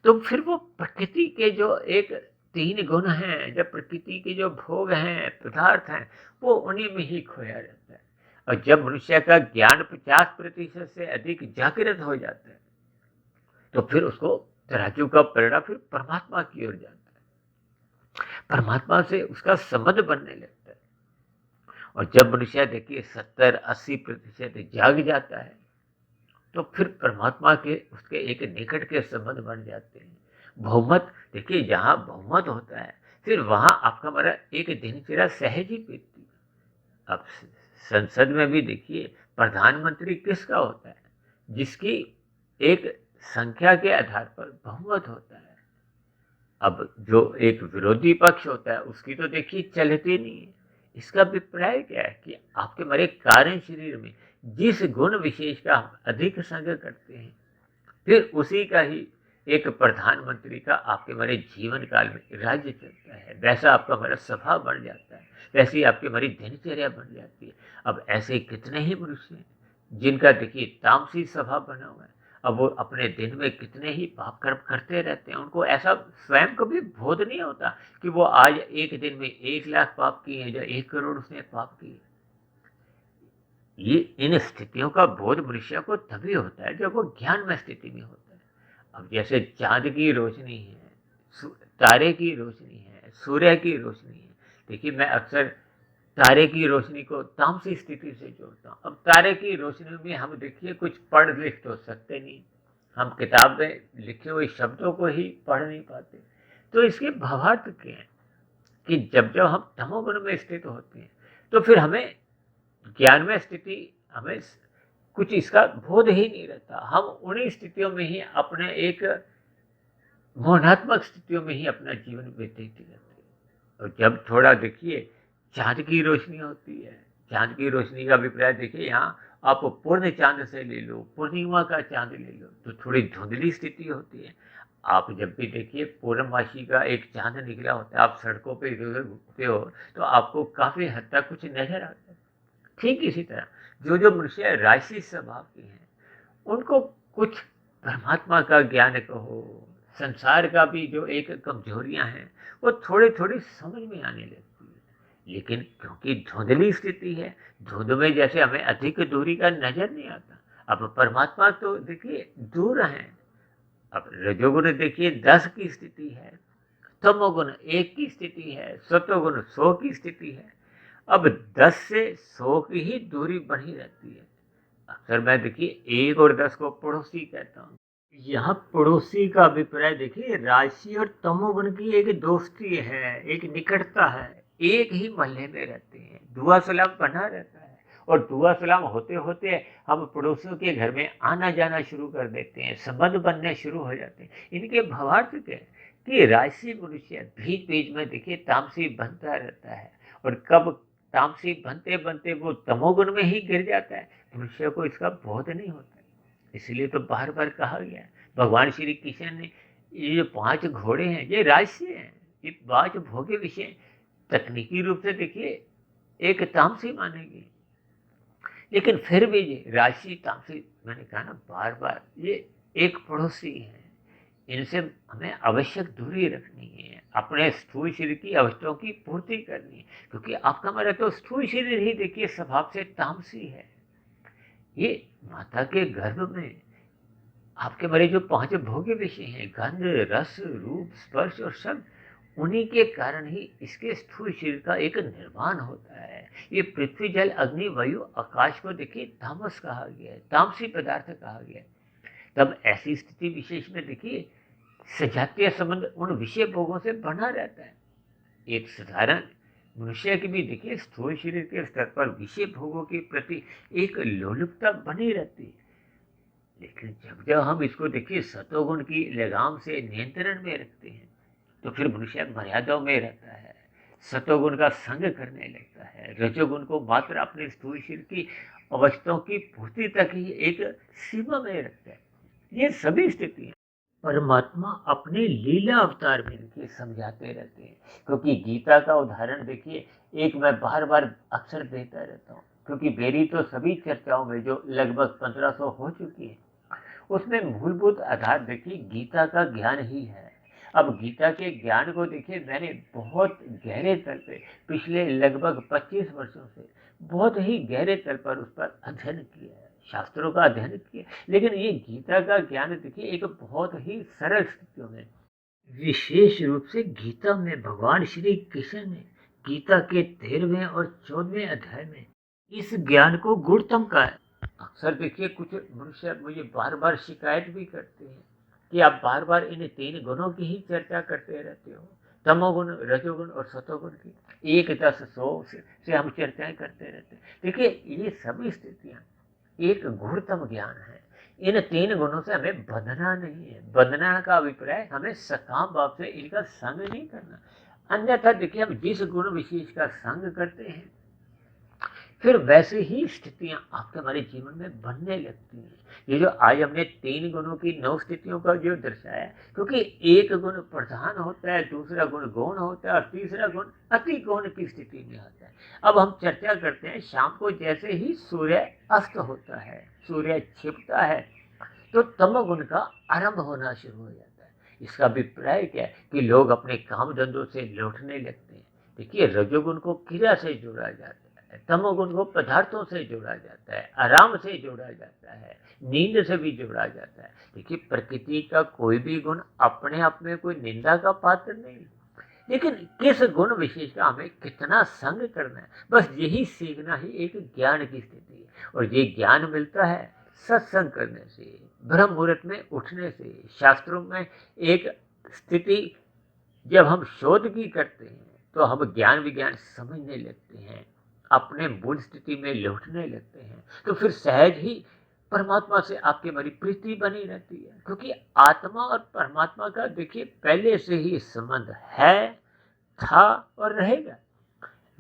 तो फिर वो प्रकृति के जो एक 3 गुण हैं, जब प्रकृति के जो भोग हैं, पदार्थ हैं, वो उन्हीं में ही खोया रहता है। और जब मनुष्य का ज्ञान 50% से अधिक जागृत हो जाता है, तो फिर उसको तराजू का पलड़ा फिर परमात्मा की ओर जाता है, परमात्मा से उसका संबंध बनने लगता है। और जब मनुष्य देखिए 70-80% जाग जाता है, तो फिर परमात्मा के उसके एक निकट के संबंध बन जाते हैं। बहुमत देखिए, जहाँ बहुमत होता है फिर वहाँ आपका हमारा एक दिनचर्या सहज ही बीतती है। अब संसद में भी देखिए प्रधानमंत्री किसका होता है? जिसकी एक संख्या के आधार पर बहुमत होता है। अब जो एक विरोधी पक्ष होता है उसकी तो देखिए चलती नहीं है। इसका अभिप्राय क्या है कि आपके हमारे कार्य शरीर में जिस गुण विशेष का हम अधिक संग करते हैं, फिर उसी का ही एक प्रधानमंत्री का आपके हमारे जीवन काल में राज्य चलता है। वैसा आपका हमारा स्वभाव बन जाता है, वैसी आपकी हमारी दिनचर्या बन जाती है। अब ऐसे कितने ही मनुष्य हैं जिनका देखिए तामसी स्वभाव बना हुआ है। अब वो अपने दिन में कितने ही पाप कर्म करते रहते हैं, उनको ऐसा स्वयं को भी बोध नहीं होता कि वो आज एक दिन में 1,00,000 पाप किए हैं या 1 करोड़ उसने पाप किए। ये इन स्थितियों का बोध मनुष्य को तभी होता है जब वो ज्ञान में स्थिति में होता है। अब जैसे चांद की रोशनी है, तारे की रोशनी है, सूर्य की रोशनी है। देखिए मैं अक्सर तारे की रोशनी को तामसी स्थिति से जोड़ता हूँ। अब तारे की रोशनी में हम देखिए कुछ पढ़ लिख तो सकते नहीं, हम किताब में लिखे हुए शब्दों को ही पढ़ नहीं पाते। तो इसके भावार्थ क्या है कि जब जब हम तमोगुण में स्थित होते हैं, तो फिर हमें ज्ञान में स्थिति हमें कुछ इसका बोध ही नहीं रहता। हम उन्हीं स्थितियों में ही अपने एक मोहनात्मक स्थितियों में ही अपना जीवन व्यतीत करते हैं। और जब थोड़ा देखिए चांद की रोशनी होती है, चांद की रोशनी का अभिप्राय देखिए यहाँ आप पूर्ण चांद से ले लो, पूर्णिमा का चांद ले लो, तो थोड़ी धुंधली स्थिति होती है। आप जब भी देखिए पूर्णमासी का एक चांद निकला होता है, आप सड़कों पे इधर उधर घूमते हो तो आपको काफ़ी हद तक कुछ नजर आता है। ठीक इसी तरह जो जो मनुष्य राशि स्वभाव के हैं, उनको कुछ परमात्मा का ज्ञान कहो, संसार का भी जो एक कमजोरियां हैं वो थोड़ी थोड़ी समझ में आने लगती है। लेकिन क्योंकि धुंधली स्थिति है, धुंध में जैसे हमें अधिक दूरी का नजर नहीं आता। अब परमात्मा तो देखिए दूर हैं। अब रजोगुण देखिए 10 की स्थिति है, तमोगुण 1 की स्थिति है, सतोगुण 100 की स्थिति है। अब 10 से 100 की ही दूरी बनी रहती है। अक्सर मैं देखिए 1 और 10 को पड़ोसी कहता हूँ। यहाँ पड़ोसी का अभिप्राय देखिए, राशि और तमोगुण की एक दोस्ती है, एक निकटता है। एक ही मोहल्ले में रहते हैं, दुआ सलाम बना रहता है, और दुआ सलाम होते होते हम पड़ोसियों के घर में आना जाना शुरू कर देते हैं, संबंध बनने शुरू हो जाते हैं। इनके भावार्थ क्या है कि राशि मनुष्य बीच बीच में देखिए तामसी बनता रहता है, और कब तामसी बनते बनते वो तमोगुण में ही गिर जाता है, मनुष्य को इसका बोध नहीं होता। इसलिए तो बार बार कहा गया है, भगवान श्री कृष्ण ने, ये जो 5 घोड़े हैं ये राशि हैं, ये 5 भोग्य विषय तकनीकी रूप से देखिए एक तामसी मानेगी, लेकिन फिर भी ये राशि तामसी, मैंने कहा ना बार बार, ये एक पड़ोसी है। इनसे हमें आवश्यक दूरी रखनी है, अपने स्थूल शरीर की आवश्यकताओं की पूर्ति करनी है, क्योंकि आपका हमारा तो स्थूल शरीर ही देखिए स्वभाव से तामसी है। ये माता के गर्भ में आपके मेरे जो 5 भोग्य विषय हैं, गंध, रस, रूप, स्पर्श और शब्द, उन्हीं के कारण ही इसके स्थूल शरीर का एक निर्माण होता है। ये पृथ्वी, जल, अग्नि, वायु, आकाश को देखिए तामस कहा गया है, तामसी पदार्थ कहा गया है। तब ऐसी स्थिति विशेष में देखिए सजातीय संबंध उन विषय भोगों से बना रहता है। एक साधारण मनुष्य की भी देखिए स्थूल शरीर के स्तर पर विषय भोगों के प्रति एक लोलुपता बनी रहती है, लेकिन जब जब हम इसको देखिए सतोगुण की लगाम से नियंत्रण में रखते हैं, तो फिर मनुष्य मर्यादाओं में रहता है, सतोगुण का संग करने लगता है, रजोगुण को मात्र अपने स्थूल शरीर की अवस्थाओं की पूर्ति तक ही एक सीमा में रखता है। ये सभी स्थितियां परमात्मा अपने लीला अवतार में इनके समझाते रहते हैं, क्योंकि गीता का उदाहरण देखिए, एक मैं बार बार अक्सर देता रहता हूँ, क्योंकि मेरी तो सभी चर्चाओं में जो लगभग 1500 हो चुकी है, उसमें मूलभूत आधार देखिए गीता का ज्ञान ही है। अब गीता के ज्ञान को देखिए मैंने बहुत गहरे तल पे पिछले लगभग 25 वर्षों से बहुत ही गहरे तल पर उस पर अध्ययन किया है, शास्त्रों का अध्ययन किया, लेकिन ये गीता का ज्ञान देखिए एक बहुत ही सरल स्थितियों में, विशेष रूप से गीता में भगवान श्री कृष्ण ने गीता के 13वें और 14वें अध्याय में इस ज्ञान को गुणतम का है। अक्सर देखिए कुछ मनुष्य मुझे बार बार शिकायत भी करते हैं कि आप बार बार इन 3 गुणों की ही चर्चा करते रहते हो, तमोगुण, रजोगुण और सतोगुण की 1, 10, 100 से हम चर्चाएं करते रहते हैं। देखिए ये सभी स्थितियां एक गुणतम ज्ञान है। इन 3 गुणों से हमें बंधना नहीं है, बंधना का अभिप्राय हमें सकाम भाव से इनका संग नहीं करना, अन्यथा देखिए हम जिस गुण विशेष का संग करते हैं फिर वैसे ही स्थितियां आपके हमारे जीवन में बनने लगती हैं। ये जो आज हमने 3 गुणों की 9 स्थितियों का जो दर्शाया, क्योंकि एक गुण प्रधान होता है, दूसरा गुण गौण होता है और तीसरा गुण अति गौण की स्थिति में आता है। अब हम चर्चा करते हैं शाम को जैसे ही सूर्य अस्त होता है, सूर्य छिपता है, तो तमोगुण का आरंभ होना शुरू हो जाता है। इसका अभिप्राय क्या है कि लोग अपने काम धंधों से लौटने लगते हैं। देखिए रजोगुण को क्रिया से जोड़ा जाता है, तमोगुण को पदार्थों से जोड़ा जाता है, आराम से जोड़ा जाता है, नींद से भी जोड़ा जाता है। देखिए प्रकृति का कोई भी गुण अपने आप में कोई निंदा का पात्र नहीं, लेकिन किस गुण विशेष का हमें कितना संग करना है, बस यही सीखना ही एक ज्ञान की स्थिति है। और ये ज्ञान मिलता है सत्संग करने से, ब्रह्म मुहूर्त में उठने से। शास्त्रों में एक स्थिति जब हम शोध की करते हैं तो हम ज्ञान विज्ञान समझने लगते हैं, अपने मूल स्थिति में लौटने लगते हैं, तो फिर सहज ही परमात्मा से आपकी हमारी प्रीति बनी रहती है, क्योंकि आत्मा और परमात्मा का देखिए पहले से ही संबंध है, था और रहेगा।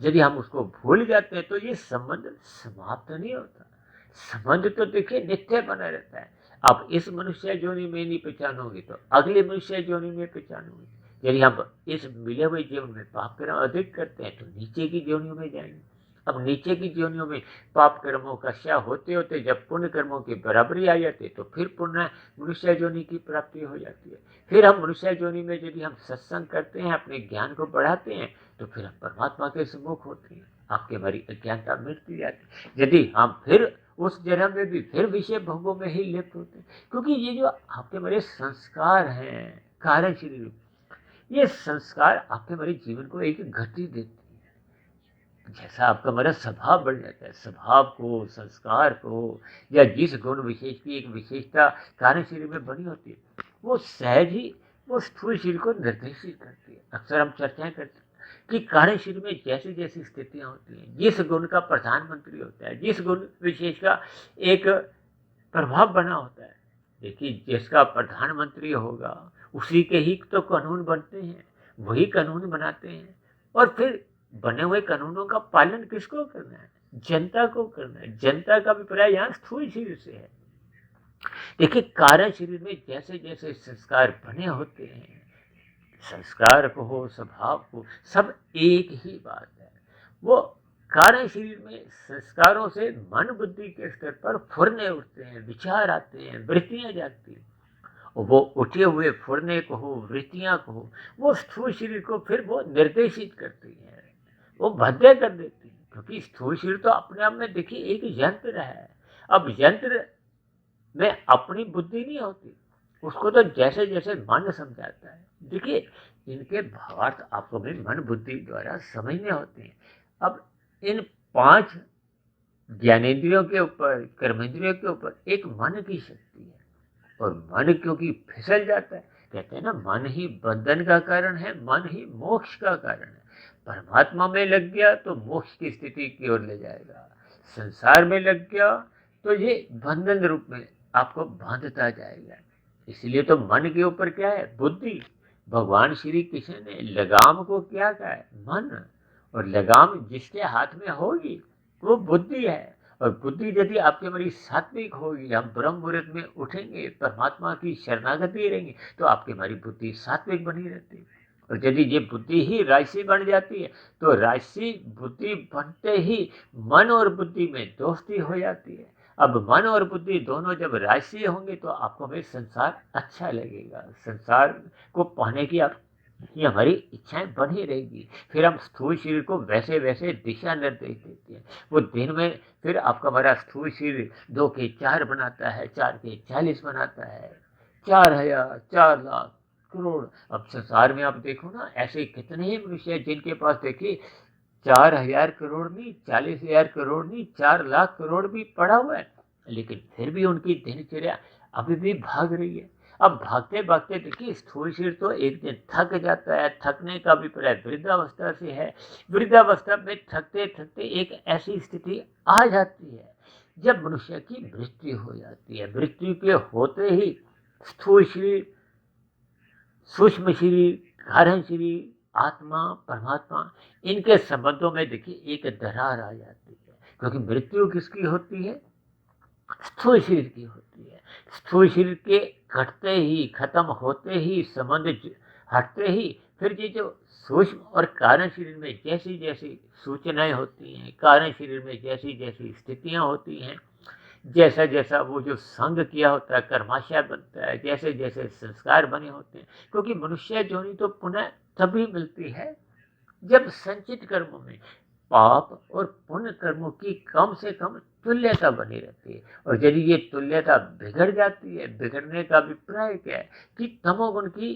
यदि हम उसको भूल जाते हैं तो ये संबंध समाप्त नहीं होता, संबंध तो देखिए नित्य बना रहता है। आप इस मनुष्य योनि में नहीं पहचानोगे तो अगले मनुष्य योनि में पहचानोगे। यदि हम इस मिले हुए जीवन में पाप कर्म अधिक करते हैं तो नीचे की योनियों में जाएंगे। अब नीचे की योनियों में पाप कर्मों का क्षय होते होते जब पुण्य कर्मों की बराबरी आ जाती है तो फिर पुण्य मनुष्य योनि की प्राप्ति हो जाती है। फिर हम मनुष्य योनि में यदि हम सत्संग करते हैं, अपने ज्ञान को बढ़ाते हैं, तो फिर हम परमात्मा के सम्मुख होते हैं, आपकी हमारी अज्ञानता मिटती जाती है। यदि हम फिर उस जन्म में भी फिर विषय भोगों में ही लिप्त होते हैं, क्योंकि ये जो आपके हमारे संस्कार हैं कारण शरीर, ये संस्कार आपके हमारे जीवन को एक गति देते हैं। जैसा आपका हमारा स्वभाव बढ़ जाता है, स्वभाव को, संस्कार को, या जिस गुण विशेष की एक विशेषता कार्य शरीर में बनी होती है, वो सहज ही वो स्थूल शरीर को निर्देशित करती है। अक्सर हम चर्चाएं करते हैं कि कार्य शरीर में जैसी जैसी स्थितियां होती हैं, जिस गुण का प्रधानमंत्री होता है, जिस गुण विशेष का एक प्रभाव बना होता है, देखिए जिसका प्रधानमंत्री होगा उसी के ही तो कानून बनते हैं, वही कानून बनाते हैं। और फिर बने हुए कानूनों का पालन किसको करना है? जनता को करना है। जनता का अभिप्राय यहाँ स्थूल शरीर से है। देखिए कार्य शरीर में जैसे जैसे संस्कार बने होते हैं, संस्कार को हो, स्वभाव को, सब एक ही बात है। वो कार्य शरीर में संस्कारों से मन बुद्धि के स्तर पर फुरने उठते हैं, विचार आते हैं, वृत्तियां जागती हैं। और वो उठे हुए फुरने को हो, वृत्तियां को हो, वो स्थूल शरीर को फिर वो निर्देशित करती है, वो भद्य कर देती है। क्योंकि स्थूल शरीर तो अपने आप में देखिए एक यंत्र है। अब यंत्र में अपनी बुद्धि नहीं होती, उसको तो जैसे जैसे मन समझाता है। देखिए इनके भावार्थ आपको भी मन बुद्धि द्वारा समझने होते हैं। अब इन 5 ज्ञानेंद्रियों के ऊपर, कर्मेंद्रियों के ऊपर एक मन की शक्ति है। और मन क्योंकि फिसल जाता है, कहते हैं ना मन ही बंधन का कारण है, मन ही मोक्ष का कारण है। परमात्मा में लग गया तो मोक्ष की स्थिति की ओर ले जाएगा, संसार में लग गया तो ये बंधन रूप में आपको बांधता जाएगा। इसलिए तो मन के ऊपर क्या है? बुद्धि। भगवान श्री कृष्ण ने लगाम को क्या कहा है? मन। और लगाम जिसके हाथ में होगी वो बुद्धि है। और बुद्धि यदि आपकी हमारी सात्विक होगी, हम ब्रह्म मुहूर्त में उठेंगे, परमात्मा की शरणागति रहेंगे, तो आपकी हमारी बुद्धि सात्विक बनी रहती है। और यदि ये बुद्धि ही राजसी बन जाती है तो राजसी बुद्धि बनते ही मन और बुद्धि में दोस्ती हो जाती है। अब मन और बुद्धि दोनों जब राजसी होंगे तो आपको हमें संसार अच्छा लगेगा, संसार को पाने की आप ये हमारी इच्छाएं बनी रहेगी। फिर हम स्थूल शरीर को वैसे वैसे दिशा निर्देश देते हैं। वो दिन में फिर आपका हमारा स्थूल शरीर 2 के 4 बनाता है, 4 के 40 बनाता है, 4,000, 4 लाख करोड़। अब संसार में आप देखो ना, ऐसे कितने ही मनुष्य हैं जिनके पास देखिए 4,000 करोड़ नहीं, 40,000 करोड़ नहीं, 4 लाख करोड़ भी पड़ा हुआ है, लेकिन फिर भी उनकी दिनचर्या अभी भी भाग रही है। अब भागते भागते देखिए स्थूल शरीर तो एक दिन थक जाता है। थकने का भी प्राय वृद्धावस्था से है। वृद्धावस्था में थकते थकते एक ऐसी स्थिति आ जाती है जब मनुष्य की मृत्यु हो जाती है। मृत्यु के होते ही स्थूल शरीर, सूक्ष्म शरीर, कारण शरीर, आत्मा, परमात्मा, इनके संबंधों में देखिए एक दरार आ जाती है। क्योंकि मृत्यु किसकी होती है? स्थूल शरीर की होती है। स्थूल शरीर के घटते ही, खत्म होते ही, संबंध हटते ही फिर ये जो सूक्ष्म और कारण शरीर में जैसी जैसी सूचनाएं होती हैं, कारण शरीर में जैसी जैसी स्थितियां होती हैं, जैसा जैसा वो जो संग किया होता है कर्माशय बनता है, जैसे जैसे संस्कार बने होते हैं। क्योंकि मनुष्य जोनी तो पुनः तभी मिलती है जब संचित कर्मों में पाप और पुण्य कर्मों की कम से कम तुल्यता बनी रहती है। और यदि ये तुल्यता बिगड़ जाती है, बिगड़ने का अभिप्राय क्या है कि तमोगुण की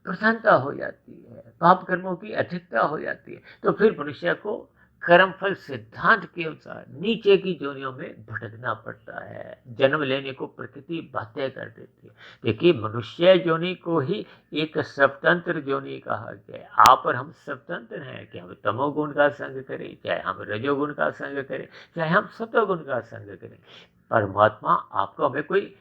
प्रधानता हो जाती है, पाप कर्मों की अधिकता हो जाती है, तो फिर मनुष्य को कर्मफल सिद्धांत के अनुसार नीचे की जोनियों में भटकना पड़ता है। जन्म लेने को प्रकृति बाध्य कर देती है। देखिए मनुष्य जोनि को ही एक स्वतंत्र जोनि कहा गया है। आप और हम स्वतंत्र हैं कि हम तमोगुण का संग करें, चाहे हम रजोगुण का संग करें, चाहे हम सतोगुण का संग करें। परमात्मा आपको हमें कोई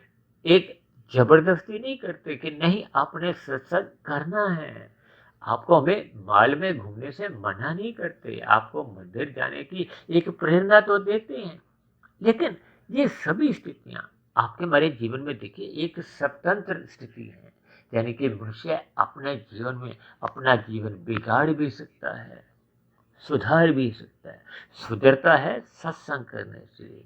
एक जबरदस्ती नहीं करते कि नहीं आपने सत्संग करना है। आपको हमें माल में घूमने से मना नहीं करते, आपको मंदिर जाने की एक प्रेरणा तो देते हैं। लेकिन ये सभी स्थितियां आपके हमारे जीवन में देखिए एक स्वतंत्र स्थिति है। यानी कि मनुष्य अपने जीवन में अपना जीवन बिगाड़ भी सकता है, सुधार भी सकता है। सुधरता है सत्संग करने से।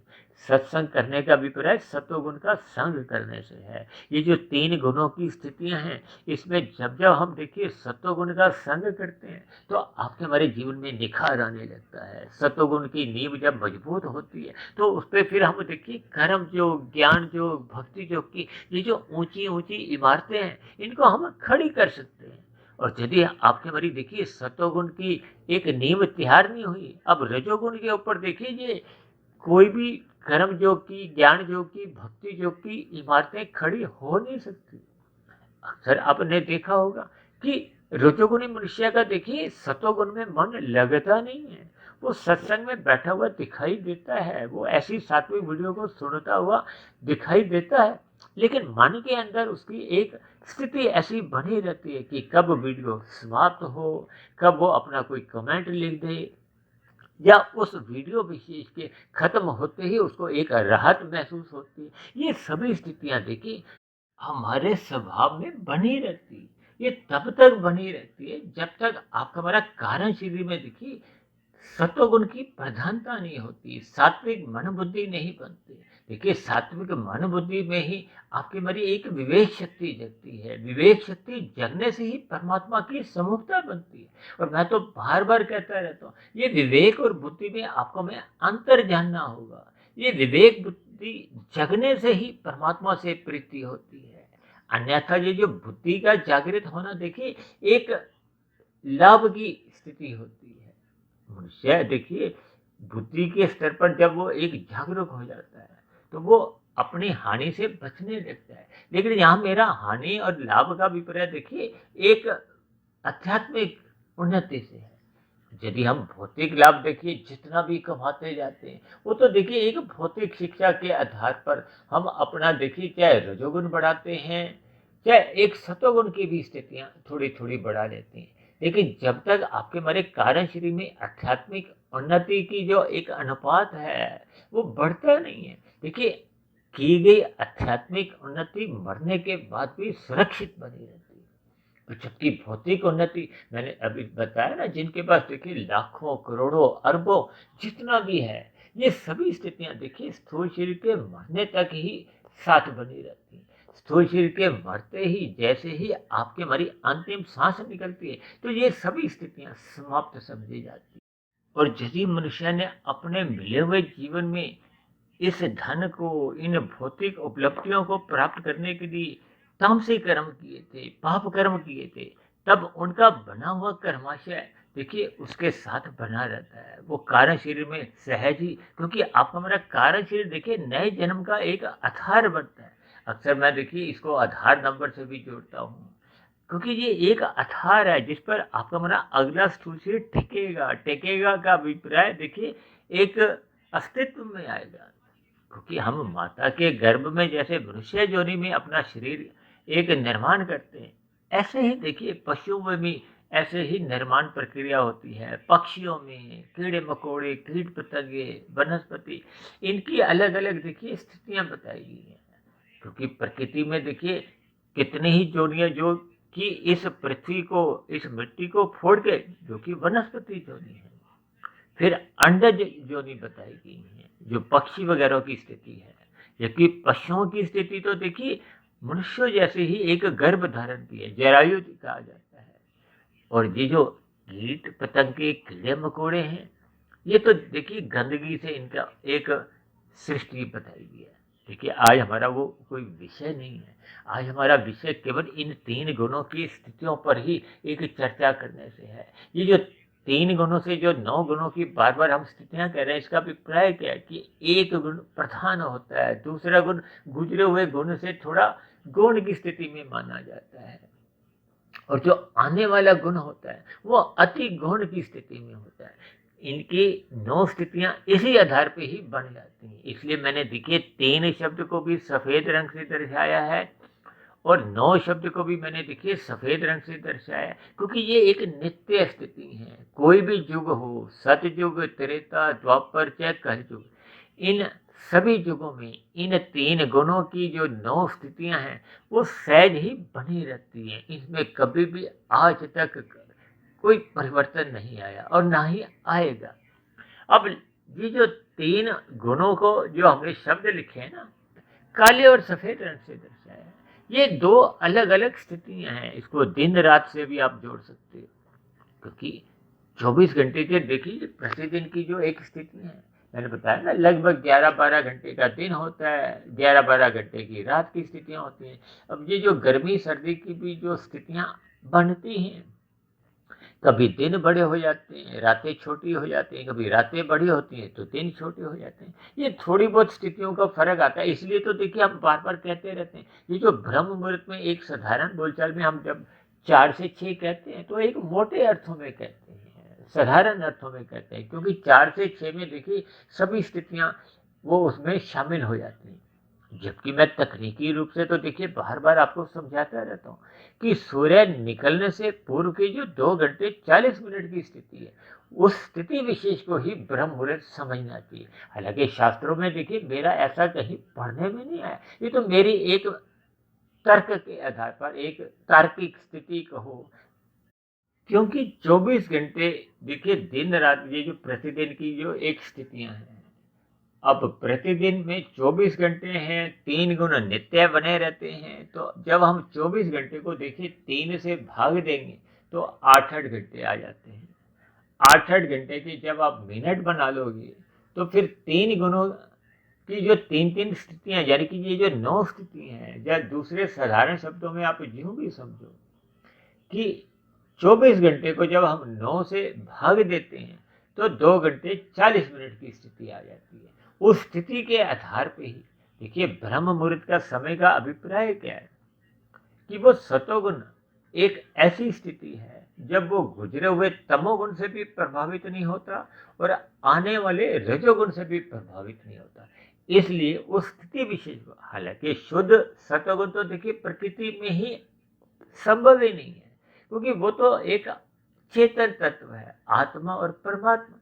सत्संग करने का अभिप्राय सतोगुण का संग करने से है। ये जो 3 गुणों की स्थितियां हैं, इसमें जब जब हम देखिए सतोगुण का संग करते हैं तो आपके हमारे जीवन में निखार आने लगता है। सतोगुण की नींव जब मजबूत होती है तो उस पर फिर हम देखिए कर्म योग, ज्ञान योग, भक्ति योग की ये जो ऊंची ऊंची इमारतें हैं, इनको हम खड़ी कर सकते हैं। और यदि आपके हमारी देखिए सतोगुण की एक नींव तैयार नहीं हुई, अब रजोगुण के ऊपर देखिए कोई भी कर्म योग की, ज्ञान योग की, भक्ति योग की इमारतें खड़ी हो नहीं सकती। अक्सर आपने देखा होगा कि रजोगुणी मनुष्य का देखिए सतोगुण में मन लगता नहीं है। वो सत्संग में बैठा हुआ दिखाई देता है, वो ऐसी सात्विक वीडियो को सुनता हुआ दिखाई देता है, लेकिन मन के अंदर उसकी एक स्थिति ऐसी बनी रहती है कि कब वीडियो समाप्त हो, कब वो अपना कोई कमेंट लिख दे, या उस वीडियो विशेष के खत्म होते ही उसको एक राहत महसूस होती है। ये सभी स्थितियां देखिए हमारे स्वभाव में बनी रहती है। ये तब तक बनी रहती है जब तक आपका हमारा कारण शरीर में देखिए सत्वगुण की प्रधानता नहीं होती, सात्विक मन बुद्धि नहीं बनती। देखिए सात्विक मन बुद्धि में ही आपकी हमारी एक विवेक शक्ति जगती है। विवेक शक्ति जगने से ही परमात्मा की समूहता बनती है। और मैं तो बार बार कहता रहता हूँ, ये विवेक और बुद्धि में आपको मैं अंतर जानना होगा। ये विवेक बुद्धि जगने से ही परमात्मा से प्रीति होती है। अन्यथा ये जो बुद्धि का जागृत होना देखिए एक लाभ की स्थिति होती है। मनुष्य देखिए बुद्धि के स्तर पर जब वो एक जागरूक हो जाता है तो वो अपनी हानि से बचने लगता है। लेकिन यहाँ मेरा हानि और लाभ का अभिप्राय देखिए एक आध्यात्मिक उन्नति से है। यदि हम भौतिक लाभ देखिए जितना भी कमाते जाते हैं वो तो देखिए एक भौतिक शिक्षा के आधार पर हम अपना देखिए चाहे रजोगुण बढ़ाते हैं, चाहे एक सतोगुण की भी स्थितियां थोड़ी थोड़ी बढ़ा लेते हैं। लेकिन जब तक आपके हमारे कारण शरीर में आध्यात्मिक उन्नति की जो एक अनुपात है वो बढ़ता नहीं है। देखिए की गई आध्यात्मिक उन्नति मरने के बाद भी सुरक्षित बनी रहती है। तो जबकि भौतिक उन्नति मैंने अभी बताया ना, जिनके पास देखिए लाखों करोड़ों अरबों जितना भी है, ये सभी स्थितियां देखिए स्थूल शरीर के मरने तक ही साथ बनी रहती हैं। स्थूल शरीर के मरते ही जैसे ही आपके हमारी अंतिम सांस निकलती है तो ये सभी स्थितियां समाप्त समझी जाती है। और यदि मनुष्य ने अपने मिले हुए जीवन में इस धन को, इन भौतिक उपलब्धियों को प्राप्त करने के लिए तामसिक कर्म किए थे, पाप कर्म किए थे, तब उनका बना हुआ कर्माशय देखिए उसके साथ बना रहता है। वो कारण शरीर में सहज ही, क्योंकि आप हमारा कारण शरीर देखिए नए जन्म का एक आधार बनता है। अक्सर मैं देखिए इसको आधार नंबर से भी जोड़ता हूँ, क्योंकि ये एक आधार है जिस पर आपका हमारा अगला स्थूल शरीर टिकेगा। टिकेगा का अभिप्राय देखिए एक अस्तित्व में आएगा। क्योंकि हम माता के गर्भ में जैसे मनुष्य योनि में अपना शरीर एक निर्माण करते हैं, ऐसे ही देखिए पशुओं में भी ऐसे ही निर्माण प्रक्रिया होती है। पक्षियों में कीड़े मकोड़े, कीट पतंगे, वनस्पति, इनकी अलग अलग देखिए स्थितियां बताई गई हैं। क्योंकि प्रकृति में देखिए कितनी ही जोनियां जो कि इस पृथ्वी को, इस मिट्टी को फोड़ के जो कि वनस्पति जोनी है। फिर अंडज जोनी बताई गई है जो पक्षी वगैरह की स्थिति है। जबकि पशुओं की स्थिति तो देखिए मनुष्य जैसे ही एक गर्भ धारण की है, जरायु कहा जाता है। और ये जो कीट पतंगे, कीड़े मकोड़े हैं, ये तो देखिए गंदगी से इनका एक सृष्टि बताई गई है। देखिए आज हमारा वो कोई विषय नहीं है। आज हमारा विषय केवल इन 3 गुणों की स्थितियों पर ही एक चर्चा करने से है। ये जो 3 गुणों से जो 9 गुणों की बार बार हम स्थितियां कह रहे हैं, इसका अभिप्राय क्या है कि एक गुण प्रधान होता है, दूसरा गुण गुजरे हुए गुण से थोड़ा गौण की स्थिति में माना जाता है, और जो आने वाला गुण होता है वो अति गौण की स्थिति में होता है। इनकी 9 स्थितियां इसी आधार पे ही बन जाती हैं। इसलिए मैंने देखिए 3 शब्द को भी सफेद रंग से दर्शाया है और 9 शब्द को भी मैंने देखिए सफेद रंग से दर्शाया है, क्योंकि ये एक नित्य स्थिति है। कोई भी युग हो, सतयुग, त्रेता, द्वापर, चाहे कलयुग, इन सभी युगों में इन 3 गुणों की जो 9 स्थितियां हैं वो सहज ही बनी रहती हैं। इसमें कभी भी आज तक कोई परिवर्तन नहीं आया और ना ही आएगा। अब ये जो 3 गुणों को जो हमने शब्द लिखे हैं ना, काले और सफेद रंग से दर्शाया है, ये 2 अलग अलग स्थितियां हैं। इसको दिन रात से भी आप जोड़ सकते हो, क्योंकि 24 घंटे के देखिए प्रतिदिन की जो एक स्थिति है, मैंने बताया ना लगभग 11-12 घंटे का दिन होता है, 11-12 घंटे की रात की स्थितियां होती हैं। अब ये जो गर्मी सर्दी की भी जो स्थितियां बनती हैं। कभी दिन बड़े हो जाते हैं, रातें छोटी हो जाती हैं, कभी रातें बड़ी होती हैं तो दिन छोटे हो जाते हैं। ये थोड़ी बहुत स्थितियों का फ़र्क आता है। इसलिए तो देखिए हम बार-बार कहते रहते हैं, ये जो ब्रह्म मुहूर्त में एक साधारण बोलचाल में हम जब 4 से 6 कहते हैं तो एक मोटे अर्थों में कहते हैं, साधारण अर्थों में कहते हैं, क्योंकि 4 से 6 में देखिए सभी स्थितियाँ वो उसमें शामिल हो जाती हैं। जबकि मैं तकनीकी रूप से तो देखिए बार-बार आपको समझाता रहता हूँ कि सूर्य निकलने से पूर्व की जो 2 घंटे 40 मिनट की स्थिति है, उस स्थिति विशेष को ही ब्रह्म मुहूर्त समझना चाहिए। हालाँकि शास्त्रों में देखिए मेरा ऐसा कहीं पढ़ने में नहीं आया, ये तो मेरी एक तर्क के आधार पर एक तार्किक स्थिति कहो, क्योंकि 24 घंटे देखिए दिन-रात ये जो प्रतिदिन की जो एक स्थितियाँ हैं, अब प्रतिदिन में 24 घंटे हैं, 3 गुण नित्य बने रहते हैं, तो जब हम 24 घंटे को देखिए 3 से भाग देंगे तो 8-8 घंटे आ जाते हैं। 8-8 घंटे की जब आप मिनट बना लोगे, तो फिर 3 गुणों की जो 3-3 स्थितियाँ, यानी कि ये जो 9 स्थिति हैं, या दूसरे साधारण शब्दों में आप यूँ भी समझो कि 24 घंटे को जब हम 9 से भाग देते हैं, तो 2 घंटे 40 मिनट की स्थिति आ जाती है। उस स्थिति के आधार पे ही देखिए ब्रह्म मुहूर्त का समय का अभिप्राय क्या है कि वो सतोगुण एक ऐसी स्थिति है जब वो गुजरे हुए तमोगुण से भी प्रभावित नहीं होता और आने वाले रजोगुण से भी प्रभावित नहीं होता। इसलिए उस स्थिति विशेष को, हालांकि शुद्ध सतोगुण तो देखिए प्रकृति में ही संभव ही नहीं है, क्योंकि वो तो एक चेतन तत्व है, आत्मा और परमात्मा।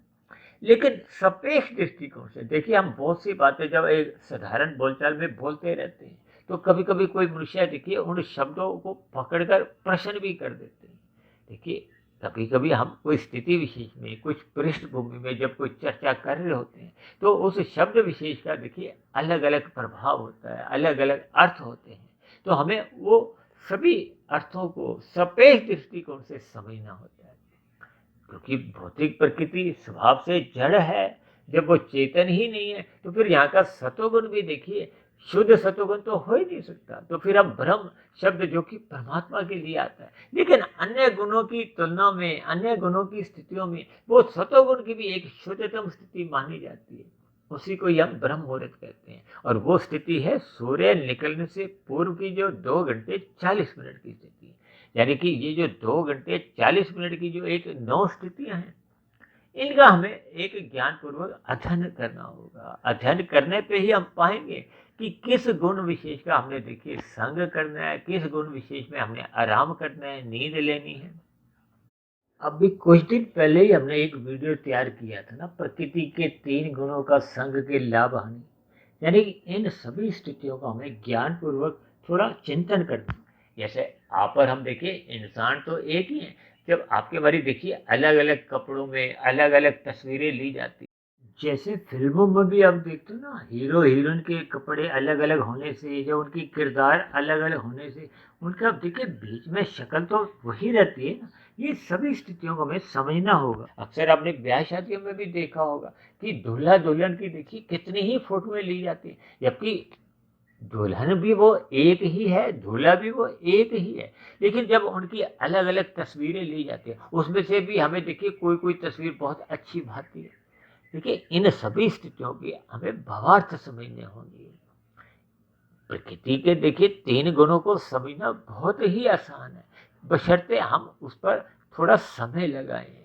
लेकिन सापेक्ष दृष्टिकोण से देखिए हम बहुत सी बातें जब एक साधारण बोलचाल में बोलते रहते हैं, तो कभी कभी कोई मनुष्य देखिए उन शब्दों को पकड़कर प्रश्न भी कर देते हैं। देखिए कभी कभी हम कोई स्थिति विशेष में, कुछ पृष्ठभूमि में जब कोई चर्चा कर रहे होते हैं, तो उस शब्द विशेष का देखिए अलग अलग प्रभाव होता है, अलग अलग अर्थ होते हैं। तो हमें वो सभी अर्थों को सापेक्ष दृष्टिकोण से समझना होता है, क्योंकि भौतिक प्रकृति स्वभाव से जड़ है। जब वो चेतन ही नहीं है, तो फिर यहाँ का सतोगुण भी देखिए शुद्ध सतोगुण तो हो ही नहीं सकता। तो फिर अब ब्रह्म शब्द जो कि परमात्मा के लिए आता है, लेकिन अन्य गुणों की तुलना में, अन्य गुणों की स्थितियों में वो सतोगुण की भी एक शुद्धतम स्थिति मानी जाती है। उसी को ही हम ब्रह्म मुहूर्त कहते हैं, और वो स्थिति है सूर्य निकलने से पूर्व की जो 2 घंटे 40 मिनट की स्थिति है। यानी कि ये जो 2 घंटे 40 मिनट की जो एक 9 स्थितियां हैं, इनका हमें एक ज्ञानपूर्वक अध्ययन करना होगा। अध्ययन करने पे ही हम पाएंगे कि किस गुण विशेष का हमने देखिए संग करना है, किस गुण विशेष में हमने आराम करना है, नींद लेनी है। अभी कुछ दिन पहले ही हमने एक वीडियो तैयार किया था ना, प्रकृति के 3 गुणों का संग के लाभ हानि, यानी कि इन सभी स्थितियों का हमें ज्ञानपूर्वक थोड़ा चिंतन करना। जैसे आप और हम देखिए इंसान तो एक ही हैं। जब आपके बारी देखिए अलग अलग कपड़ों में अलग अलग तस्वीरें ली जाती, जैसे फिल्मों में भी आप देखते हो ना, हीरो हीरोइन के कपड़े अलग अलग होने से, या उनकी किरदार अलग अलग होने से, उनका आप देखिए बीच में शक्ल तो वही रहती है ना। ये सभी स्थितियों को हमें समझना होगा। अक्सर आपने ब्याह शादियों में भी देखा होगा कि दूल्हा दुल्हन की देखिए कितनी ही फोटोएं ली जाती है, जबकि दुल्हन भी वो एक ही है, दूल्हा भी वो एक ही है, लेकिन जब उनकी अलग अलग तस्वीरें ली जाती है, उसमें से भी हमें देखिए कोई कोई तस्वीर बहुत अच्छी भाती है। देखिए इन सभी स्थितियों की हमें भावार्थ समझने होंगे। प्रकृति के देखिए 3 गुणों को समझना बहुत ही आसान है, बशर्ते हम उस पर थोड़ा समय लगाएं,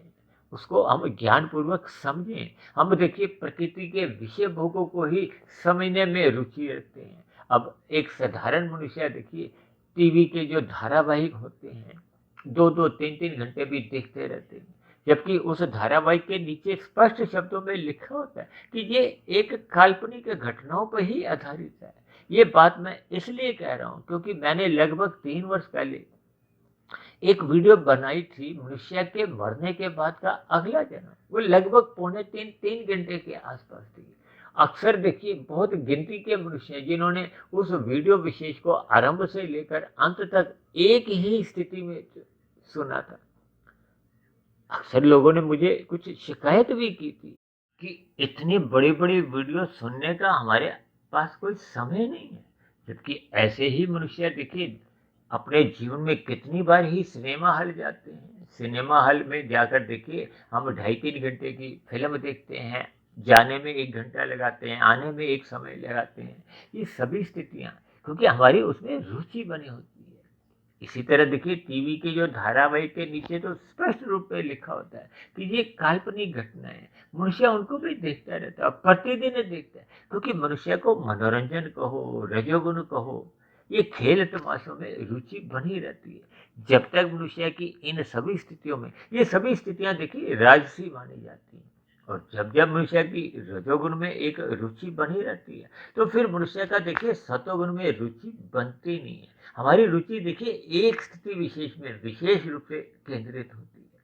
उसको हम ज्ञानपूर्वक समझें। हम देखिए प्रकृति के विषय भोगों को ही समझने में रुचि रखते हैं। अब एक साधारण मनुष्य देखिए टीवी के जो धारावाहिक होते हैं, 2-2 3-3 घंटे भी देखते रहते हैं, जबकि उस धारावाहिक के नीचे स्पष्ट शब्दों में लिखा होता है कि ये एक काल्पनिक घटनाओं पर ही आधारित है। ये बात मैं इसलिए कह रहा हूँ क्योंकि मैंने लगभग 3 वर्ष पहले एक वीडियो बनाई थी, मनुष्य के मरने के बाद का अगला जन्म। वो लगभग पौने 3 घंटे के आसपास थी। अक्सर देखिए बहुत गिनती के मनुष्य हैं जिन्होंने उस वीडियो विशेष को आरंभ से लेकर अंत तक एक ही स्थिति में सुना था। अक्सर लोगों ने मुझे कुछ शिकायत भी की थी कि इतनी बड़ी बड़ी वीडियो सुनने का हमारे पास कोई समय नहीं है, जबकि ऐसे ही मनुष्य देखिए अपने जीवन में कितनी बार ही सिनेमा हॉल जाते हैं। सिनेमा हॉल में जाकर देखिए हम 2.5-3 घंटे की फिल्म देखते हैं, जाने में 1 घंटा लगाते हैं, आने में एक समय लगाते हैं। ये सभी स्थितियाँ क्योंकि हमारी उसमें रुचि बनी होती है। इसी तरह देखिए टीवी के जो धारावाहिक के नीचे तो स्पष्ट रूप में लिखा होता है कि ये काल्पनिक घटनाएं हैं। मनुष्य उनको भी देखता रहता है, प्रतिदिन देखता है, क्योंकि मनुष्य को मनोरंजन कहो, रजोगुण कहो, ये खेल तमाशों में रुचि बनी रहती है। जब तक मनुष्य की इन सभी स्थितियों में ये सभी स्थितियां देखिए राजसी मानी जाती हैं, और जब जब मनुष्य की रजोगुण में एक रुचि बनी रहती है तो फिर मनुष्य का देखिए सतोगुण में रुचि बनती नहीं है। हमारी रुचि देखिए एक स्थिति विशेष में विशेष रूप से केंद्रित होती है,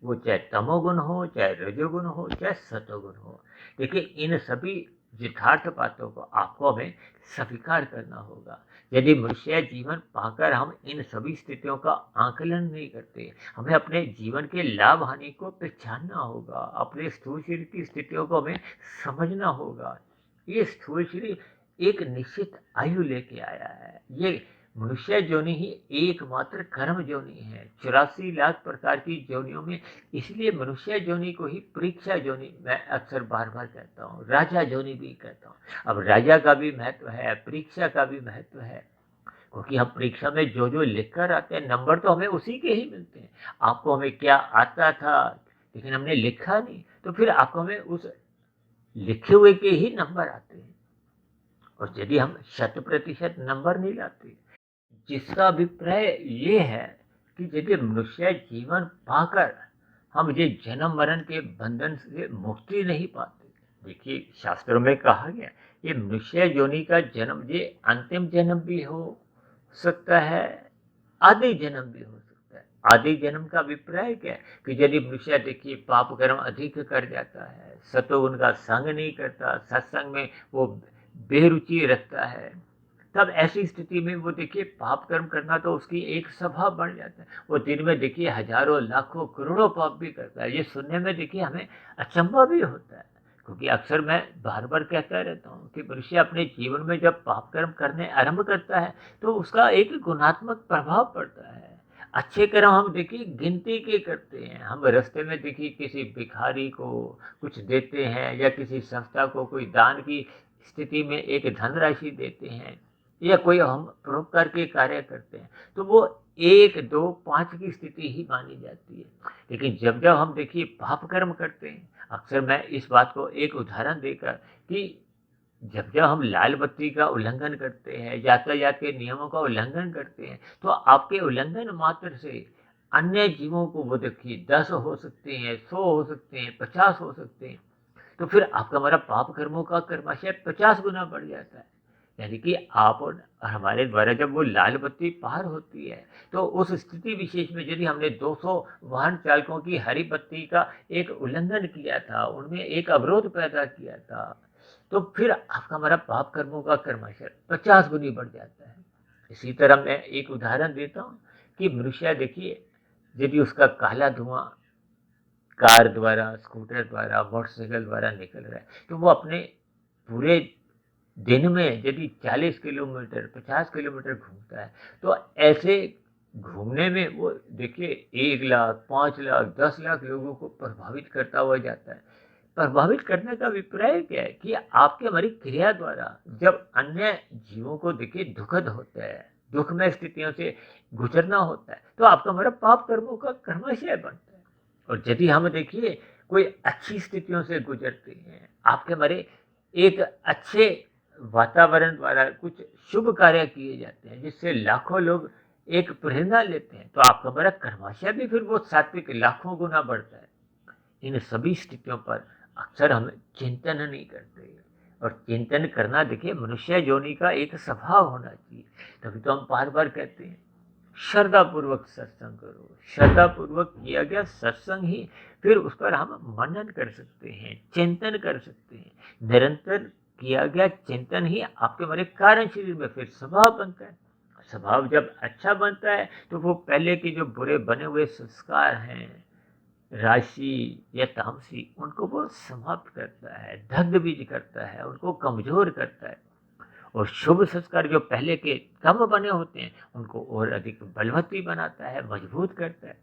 वो चाहे तमोगुण हो, चाहे रजोगुण हो, चाहे सतोगुण हो। देखिए इन सभी यथार्थ बातों को आपको हमें स्वीकार करना होगा। यदि मनुष्य जीवन पाकर हम इन सभी स्थितियों का आकलन नहीं करते, हमें अपने जीवन के लाभ हानि को पहचानना होगा, अपने स्थूल शरीर की स्थितियों को हमें समझना होगा। ये स्थूल शरीर एक निश्चित आयु लेके आया है। ये मनुष्य योनि ही एकमात्र कर्म योनि है। 84 लाख प्रकार की योनियों में इसलिए मनुष्य योनि को ही परीक्षा योनि मैं अक्सर बार बार कहता हूँ, राजा योनि भी कहता हूँ। अब राजा का भी महत्व है, परीक्षा का भी महत्व है, क्योंकि हम परीक्षा में जो जो लिख कर आते हैं नंबर तो हमें उसी के ही मिलते हैं। आपको हमें क्या आता था लेकिन हमने लिखा नहीं, तो फिर आपको हमें उस लिखे हुए के ही नंबर आते हैं। और यदि हम 100% नंबर नहीं लाते, जिसका अभिप्राय ये है कि यदि मनुष्य जीवन पाकर हम ये जन्म मरण के बंधन से मुक्ति नहीं पाते। देखिए शास्त्रों में कहा गया ये मनुष्य योनि का जन्म ये अंतिम जन्म भी हो सकता है, आदि जन्म भी हो सकता है। आदि जन्म का अभिप्राय क्या है कि यदि मनुष्य देखिए पाप कर्म अधिक कर जाता है, सतोगुण का संग नहीं करता, सत्संग में वो बेरुचि रखता है, तब ऐसी स्थिति में वो देखिए पाप कर्म करना तो उसकी एक स्वभाव बन जाता है। वो दिन में देखिए हजारों लाखों करोड़ों पाप भी करता है। ये सुनने में देखिए हमें अचंभा भी होता है, क्योंकि अक्सर मैं बार बार कहता रहता हूँ कि मनुष्य अपने जीवन में जब पाप कर्म करने आरंभ करता है तो उसका एक गुणात्मक प्रभाव पड़ता है। अच्छे कर्म हम देखिए गिनती के करते हैं। हम रास्ते में देखिए किसी भिखारी को कुछ देते हैं या किसी संस्था को कोई दान की स्थिति में एक धनराशि देते हैं या कोई हम परोपकार के कार्य करते हैं, तो वो 1, 2, 5 की स्थिति ही मानी जाती है। लेकिन जब जब हम देखिए पाप कर्म करते हैं, अक्सर मैं इस बात को एक उदाहरण देकर कि जब जब हम लाल बत्ती का उल्लंघन करते हैं, यातायात के नियमों का उल्लंघन करते हैं, तो आपके उल्लंघन मात्र से अन्य जीवों को वो देखिए 10 हो सकते हैं, 100 हो सकते हैं, 50 हो सकते हैं, तो फिर आपका हमारा पाप कर्मों का कर्माशय 50 गुना बढ़ जाता है। यानी कि आप और हमारे द्वारा जब वो लाल बत्ती पार होती है तो उस स्थिति विशेष में यदि हमने 200 वाहन चालकों की हरी बत्ती का एक उल्लंघन किया था, उनमें एक अवरोध पैदा किया था, तो फिर आपका हमारा पाप कर्मों का कर्माशय 50 गुनी बढ़ जाता है। इसी तरह मैं एक उदाहरण देता हूँ कि मनुष्य देखिए यदि उसका काला धुआं कार द्वारा, स्कूटर द्वारा, मोटरसाइकिल द्वारा निकल रहा है, तो वो अपने पूरे दिन में यदि 40 किलोमीटर, 50 किलोमीटर घूमता है, तो ऐसे घूमने में वो देखिए 1 लाख, 5 लाख, 10 लाख लोगों को प्रभावित करता हुआ जाता है। प्रभावित करने का अभिप्राय क्या है कि आपके हमारी क्रिया द्वारा जब अन्य जीवों को देखिए दुखद होता है, दुखमय स्थितियों से गुजरना होता है, तो आपका हमारा पाप कर्मों का कर्माशय बनता है। और यदि हम देखिए कोई अच्छी स्थितियों से गुजरते हैं, आपके हमारे एक अच्छे वातावरण द्वारा कुछ शुभ कार्य किए जाते हैं जिससे लाखों लोग एक प्रेरणा लेते हैं, तो आपका हमारा कर्माशय भी फिर वो सात्विक लाखों गुना बढ़ता है। इन सभी स्थितियों पर अक्सर हम चिंतन नहीं करते, और चिंतन करना देखिए मनुष्य योनि का एक स्वभाव होना चाहिए। तभी तो हम बार बार कहते हैं श्रद्धा पूर्वक सत्संग करो। श्रद्धा पूर्वक किया गया सत्संग ही फिर उस पर हम मनन कर सकते हैं, चिंतन कर सकते हैं। निरंतर किया गया चिंतन ही आपके हमारे कारण शरीर में फिर स्वभाव बनता है। स्वभाव जब अच्छा बनता है तो वो पहले के जो बुरे बने हुए संस्कार हैं, राशि या तामसी, उनको वो समाप्त करता है, दग्ध बीज करता है, उनको कमजोर करता है। और शुभ संस्कार जो पहले के कम बने होते हैं उनको और अधिक बलवती बनाता है, मजबूत करता है।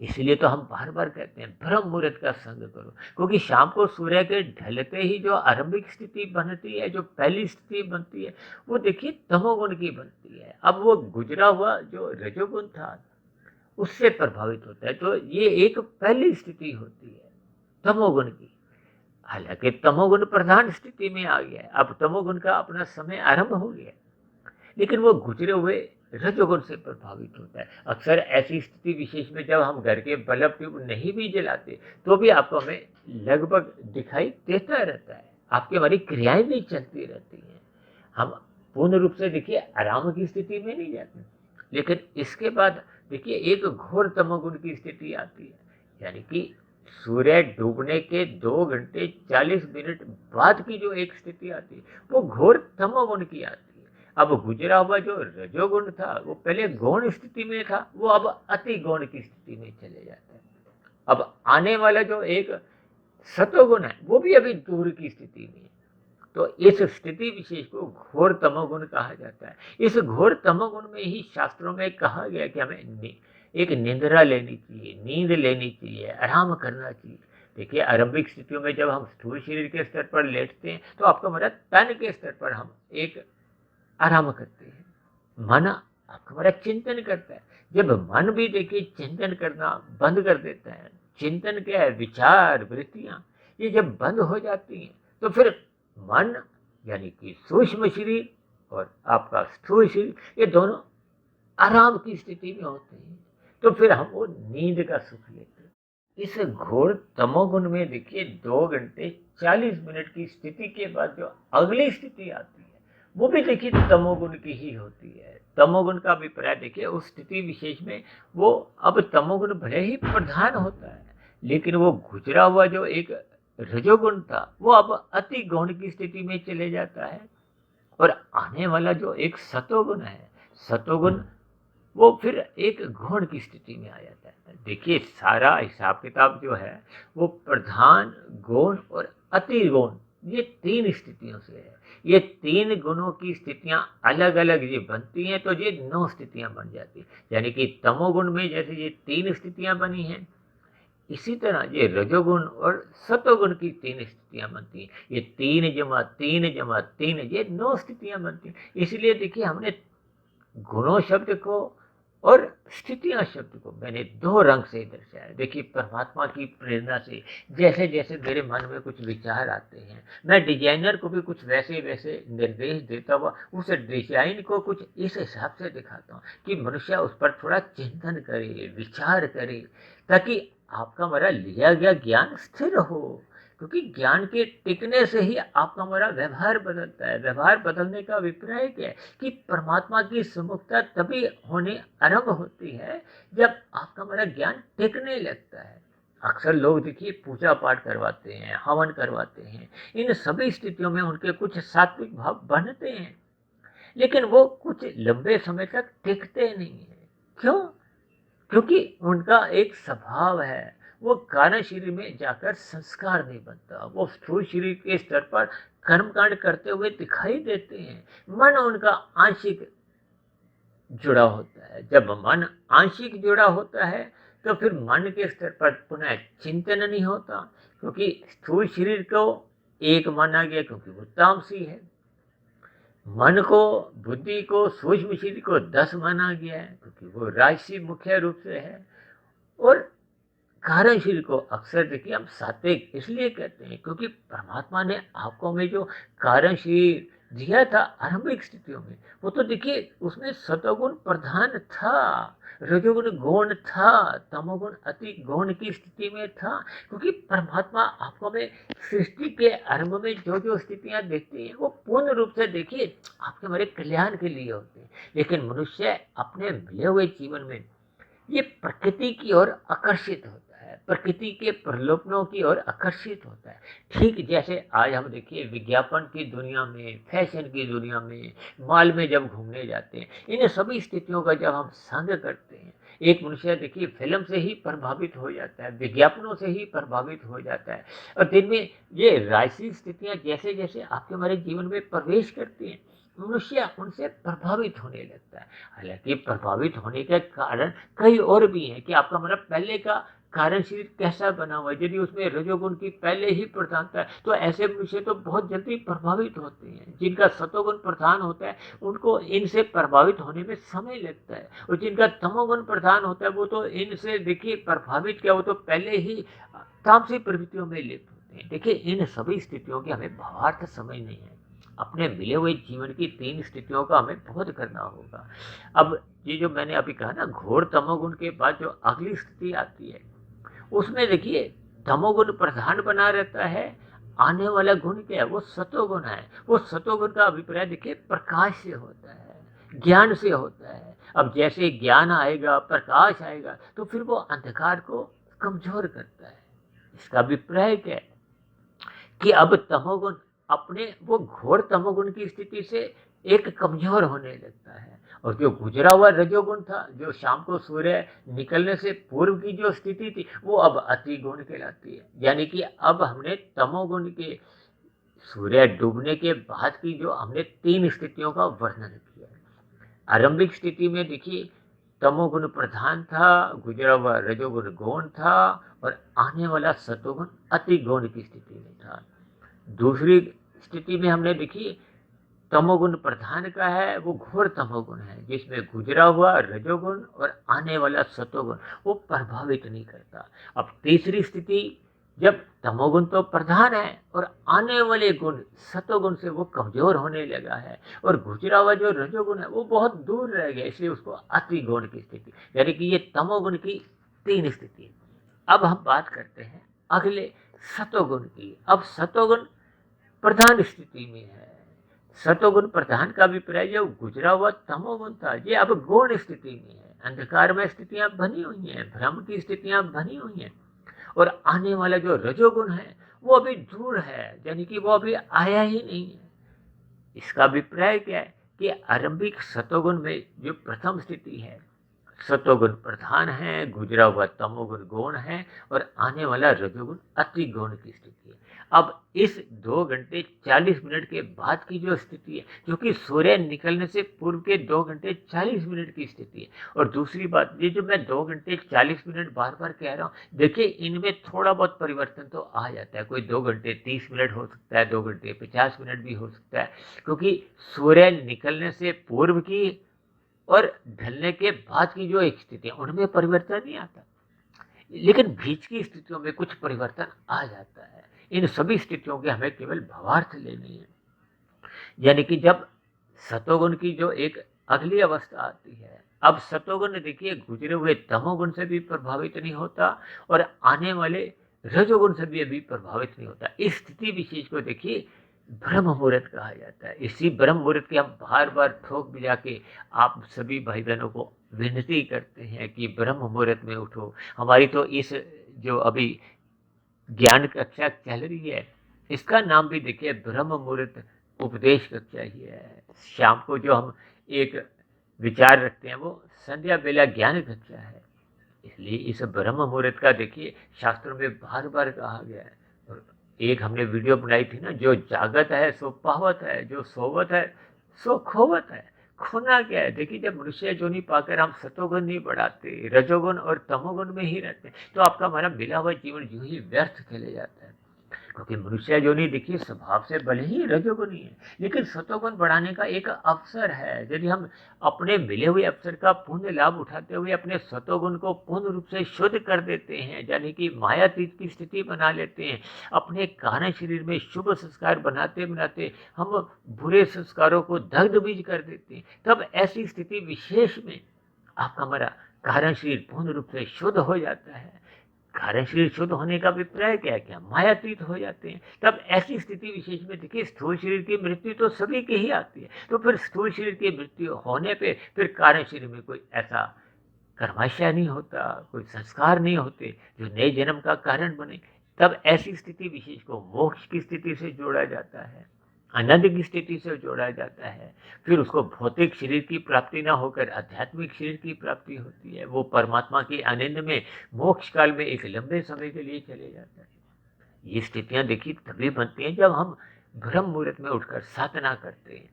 इसलिए तो हम बार बार कहते हैं ब्रह्म मुहूर्त का संग करो, क्योंकि शाम को सूर्य के ढलते ही जो आरंभिक स्थिति बनती है, जो पहली स्थिति बनती है, वो देखिए तमोगुण की बनती है। अब वो गुजरा हुआ जो रजोगुण था उससे प्रभावित होता है, तो ये एक पहली स्थिति होती है तमोगुण की। हालांकि तमोगुण प्रधान स्थिति में आ गया है, अब तमोगुण का अपना समय आरंभ हो गया, लेकिन वो गुजरे हुए रजोगुण से प्रभावित होता है। अक्सर ऐसी स्थिति विशेष में जब हम घर के बल्ब ट्यूब नहीं भी जलाते तो भी आपको हमें लगभग दिखाई देता रहता है, आपकी हमारी क्रियाएं भी चलती रहती हैं। हम पूर्ण रूप से देखिए आराम की स्थिति में नहीं जाते, लेकिन इसके बाद देखिए एक घोर तमोगुण की स्थिति आती है, यानी कि सूर्य डूबने के 2 घंटे 40 मिनट बाद की जो एक स्थिति आती है वो घोर तमोगुण की आती है। अब गुजरा हुआ जो रजोगुण था वो पहले गौण स्थिति में था, वो अब अति गौण की स्थिति में चले जाता है। अब आने वाला जो एक सतोगुण है वो भी अभी दूर की स्थिति में है, तो इस स्थिति विशेष को घोर तमोगुण कहा जाता है। इस घोर तमोगुण में ही शास्त्रों में कहा गया कि हमें एक निंद्रा लेनी चाहिए, नींद लेनी चाहिए, आराम करना चाहिए। देखिए आरंभिक स्थितियों में जब हम स्थूल शरीर के स्तर पर लेटते हैं तो आपका हमारा तन के स्तर पर हम एक आराम करते हैं, मन आपका हमारा चिंतन करता है। जब मन भी देखिए चिंतन करना बंद कर देता है, चिंतन क्या है, विचार वृत्तियाँ ये जब बंद हो जाती हैं तो फिर मन यानी कि सूक्ष्म शरीर और आपका स्थूल शरीर ये दोनों आराम की स्थिति में होते हैं, तो फिर हम वो नींद का सुख लेते हैं। इस घोर तमोगुण में देखिए 2 घंटे 40 मिनट की स्थिति के बाद जो अगली स्थिति आती है वो भी देखिए तमोगुण की ही होती है। तमोगुण का अभिप्राय देखिए उस स्थिति विशेष में वो अब तमोगुण भले ही प्रधान होता है, लेकिन वो गुजरा हुआ जो एक रजोगुण था वो अब अति गौण की स्थिति में चले जाता है, और आने वाला जो एक सतोगुण है, सतोगुण वो फिर एक गौण की स्थिति में आ जाता है। देखिए सारा हिसाब किताब जो है वो प्रधान, गौण और अति गौण ये 3 स्थितियों से है। ये 3 गुणों की स्थितियां अलग अलग ये बनती हैं तो ये 9 स्थितियां बन जाती हैं। यानी कि तमोगुण में जैसे ये 3 स्थितियां बनी हैं, इसी तरह ये रजोगुण और सतोगुण की 3 स्थितियां बनती हैं। ये 3 जमा 3 जमा 3 ये 9 स्थितियां बनती हैं। इसलिए देखिए हमने गुणों शब्द को और स्थितियां शब्द को मैंने 2 रंग से दर्शाया। देखिए परमात्मा की प्रेरणा से जैसे जैसे मेरे मन में कुछ विचार आते हैं, मैं डिजाइनर को भी कुछ वैसे वैसे निर्देश देता हुआ उस डिजाइन को कुछ इस हिसाब से दिखाता हूँ कि मनुष्य उस पर थोड़ा चिंतन करे, विचार करे, ताकि आपका हमारा लिया गया ज्ञान स्थिर हो। क्योंकि ज्ञान के टिकने से ही आपका हमारा व्यवहार बदलता है। व्यवहार बदलने का अभिप्राय क्या है कि परमात्मा की सम्मुखता तभी होने आरंभ होती है जब आपका हमारा ज्ञान टिकने लगता है। अक्सर लोग देखिए पूजा पाठ करवाते हैं, हवन करवाते हैं, इन सभी स्थितियों में उनके कुछ सात्विक भाव बनते हैं, लेकिन वो कुछ लंबे समय तक टिकते नहीं है। क्यों? क्योंकि उनका एक स्वभाव है, वो कारण शरीर में जाकर संस्कार नहीं बनता, वो स्थूल शरीर के स्तर पर कर्मकांड करते हुए दिखाई देते हैं। मन उनका आंशिक जुड़ा होता है। जब मन आंशिक जुड़ा होता है तो फिर मन के स्तर पर पुनः चिंतन नहीं होता, क्योंकि स्थूल शरीर को एक माना गया क्योंकि वो तामसी है, मन को, बुद्धि को, सूक्ष्म शरीर को 10 माना गया है क्योंकि वो राजसी मुख्य रूप से है, और कारण शरीर को अक्सर देखिए हम सात्विक इसलिए कहते हैं क्योंकि परमात्मा ने आपको में जो कारण शरीर दिया था आरंभिक स्थितियों में, वो तो देखिए उसमें सतोगुण प्रधान था, रजोगुण गौण था, तमोगुण अति गौण की स्थिति में था। क्योंकि परमात्मा आपको में सृष्टि के आरंभ में जो जो स्थितियां देखते हैं वो पूर्ण रूप से देखिए आपके हमारे कल्याण के लिए होते हैं, लेकिन मनुष्य अपने मिले हुए जीवन में ये प्रकृति की ओर आकर्षित होता है, प्रकृति के प्रलोभनों की ओर आकर्षित होता है। ठीक जैसे आज हम देखिए विज्ञापन की दुनिया में, फैशन की दुनिया में, मॉल में जब घूमने जाते हैं, इन सभी स्थितियों का जब हम संग करते हैं, एक मनुष्य देखिए फिल्म से ही प्रभावित हो जाता है, विज्ञापनों से ही प्रभावित हो जाता है, और दिन में ये राजसी स्थितियाँ जैसे जैसे आपके हमारे जीवन में प्रवेश करती हैं, मनुष्य उनसे प्रभावित होने लगता है। हालांकि प्रभावित होने के कारण कई और भी हैं कि आपका हमारा पहले का कारण शरीर कैसा बना हुआ है, यदि उसमें रजोगुण की पहले ही प्रधानता है तो ऐसे मनुष्य तो बहुत जल्दी प्रभावित होते हैं। जिनका सतोगुण प्रधान होता है उनको इनसे प्रभावित होने में समय लगता है, और जिनका तमोगुण प्रधान होता है वो तो इनसे देखिए प्रभावित क्या, वो तो पहले ही तामसी प्रवृत्तियों में लिप्त होते हैं। देखिए इन सभी स्थितियों की हमें भावार्थ समझनी है। अपने मिले हुए जीवन की 3 स्थितियों का हमें बोध करना होगा। अब ये जो मैंने अभी कहा ना, घोर तमोगुण के बाद जो अगली स्थिति आती है उसमें देखिए तमोगुण प्रधान बना रहता है, आने वाला गुण क्या है, वो सतोगुण है। वो सतोगुण का अभिप्राय देखिए प्रकाश से होता है, ज्ञान से होता है। अब जैसे ज्ञान आएगा, प्रकाश आएगा, तो फिर वो अंधकार को कमजोर करता है। इसका अभिप्राय क्या है कि अब तमोगुण अपने वो घोर तमोगुण की स्थिति से एक कमजोर होने लगता है, और जो गुजरा हुआ रजोगुण था, जो शाम को सूर्य निकलने से पूर्व की जो स्थिति थी, वो अब अति गुण कहलाती है। यानी कि अब हमने तमोगुण के सूर्य डूबने के बाद की जो हमने 3 स्थितियों का वर्णन किया है। आरंभिक स्थिति में देखिए तमोगुण प्रधान था, गुजरा हुआ रजोगुण गौण था, और आने वाला सतोगुण अति गौण की स्थिति में था। दूसरी स्थिति में हमने देखी तमोगुण प्रधान का है, वो घोर तमोगुण है, जिसमें गुजरा हुआ रजोगुण और आने वाला सतोगुण वो प्रभावित नहीं करता। अब तीसरी स्थिति, जब तमोगुण तो प्रधान है और आने वाले गुण सतोगुण से वो कमजोर होने लगा है, और गुजरा हुआ जो रजोगुण है वो बहुत दूर रह गया, इसलिए उसको अति गुण की स्थिति, यानी कि ये तमोगुण की 3 स्थिति। अब हम बात करते हैं अगले सतोगुण की। अब सतोगुण प्रधान स्थिति में है। सतोगुण प्रधान का अभिप्राय जो गुजरा हुआ तमोगुण था, ये अब गौण स्थिति में है। अंधकार में स्थितियां बनी हुई हैं, भ्रम की स्थितियां बनी हुई हैं, और आने वाला जो रजोगुण है वो अभी दूर है, यानी कि वो अभी आया ही नहीं है। इसका अभिप्राय क्या है कि आरंभिक सतोगुण में जो प्रथम स्थिति है, सतोगुण प्रधान है, गुजरा हुआ तमोगुण गौण है, और आने वाला रजोगुण अति गौण की स्थिति है। अब इस 2 घंटे 40 मिनट के बाद की जो स्थिति है, जो कि सूर्य निकलने से पूर्व के 2 घंटे 40 मिनट की स्थिति है। और दूसरी बात, ये जो मैं 2 घंटे 40 मिनट बार बार कह रहा हूँ, देखिए इनमें थोड़ा बहुत परिवर्तन तो आ जाता है। कोई 2 घंटे 30 मिनट हो सकता है, 2 घंटे 50 मिनट भी हो सकता है, क्योंकि सूर्य निकलने से पूर्व की और ढलने के बाद की जो एक स्थिति है उनमें परिवर्तन नहीं आता, लेकिन बीच की स्थितियों में कुछ परिवर्तन आ जाता है। इन सभी स्थितियों के हमें केवल भावार्थ लेने हैं। यानी कि जब सतोगुण की जो एक अगली अवस्था आती है, अब सतोगुण देखिए गुजरे हुए तमोगुण से भी प्रभावित नहीं होता, और आने वाले रजोगुण से भी अभी प्रभावित नहीं होता। इस स्थिति विशेष को देखिए ब्रह्म मुहूर्त कहा जाता है। इसी ब्रह्म मुहूर्त की हम बार बार ठोक बिजा के आप सभी भाई बहनों को विनती करते हैं कि ब्रह्म मुहूर्त में उठो। हमारी तो इस जो अभी ज्ञान कक्षा चल रही है, इसका नाम भी देखिए ब्रह्म मुहूर्त उपदेश कक्षा ही है। शाम को जो हम एक विचार रखते हैं वो संध्या बेला ज्ञान कक्षा है। इसलिए इस ब्रह्म मुहूर्त का देखिए शास्त्रों में बार बार कहा गया है। और एक हमने वीडियो बनाई थी ना, जो जागत है सो पावत है, जो सोवत है सो खोवत है। खोना क्या है, देखिए जब मनुष्य जोनि पाकर हम सतोगुण नहीं बढ़ाते, रजोगुण और तमोगुण में ही रहते, तो आपका हमारा मिला हुआ जीवन यूं ही व्यर्थ चले जाता है। क्योंकि मनुष्य जोनि देखिए स्वभाव से भले ही रजोगुणी है, लेकिन सतोगुण बढ़ाने का एक अवसर है। यदि हम अपने मिले हुए अवसर का पूर्ण लाभ उठाते हुए अपने सतोगुण को पूर्ण रूप से शुद्ध कर देते हैं, यानी कि मायातीत की स्थिति बना लेते हैं, अपने कारण शरीर में शुभ संस्कार बनाते बनाते हम बुरे संस्कारों को दग्ध बीज कर देते हैं, तब ऐसी स्थिति विशेष में आपका हमारा कारण शरीर पूर्ण रूप से शुद्ध हो जाता है। कारण शरीर शुद्ध होने का अभिप्राय क्या है, क्या मायातीत हो जाते हैं। तब ऐसी स्थिति विशेष में देखिए स्थूल शरीर की मृत्यु तो सभी की ही आती है, तो फिर स्थूल शरीर की मृत्यु होने पे फिर कारण शरीर में कोई ऐसा कर्माशय नहीं होता, कोई संस्कार नहीं होते जो नए जन्म का कारण बने। तब ऐसी स्थिति विशेष को मोक्ष की स्थिति से जोड़ा जाता है। आनंद की स्थिति से जोड़ा जाता है। फिर उसको भौतिक शरीर की प्राप्ति ना होकर आध्यात्मिक शरीर की प्राप्ति होती है। वो परमात्मा के आनंद में मोक्ष काल में एक लंबे समय के लिए चले जाता है। ये स्थितियां देखिए तभी बनती हैं जब हम ब्रह्म मुहूर्त में उठकर साधना करते हैं।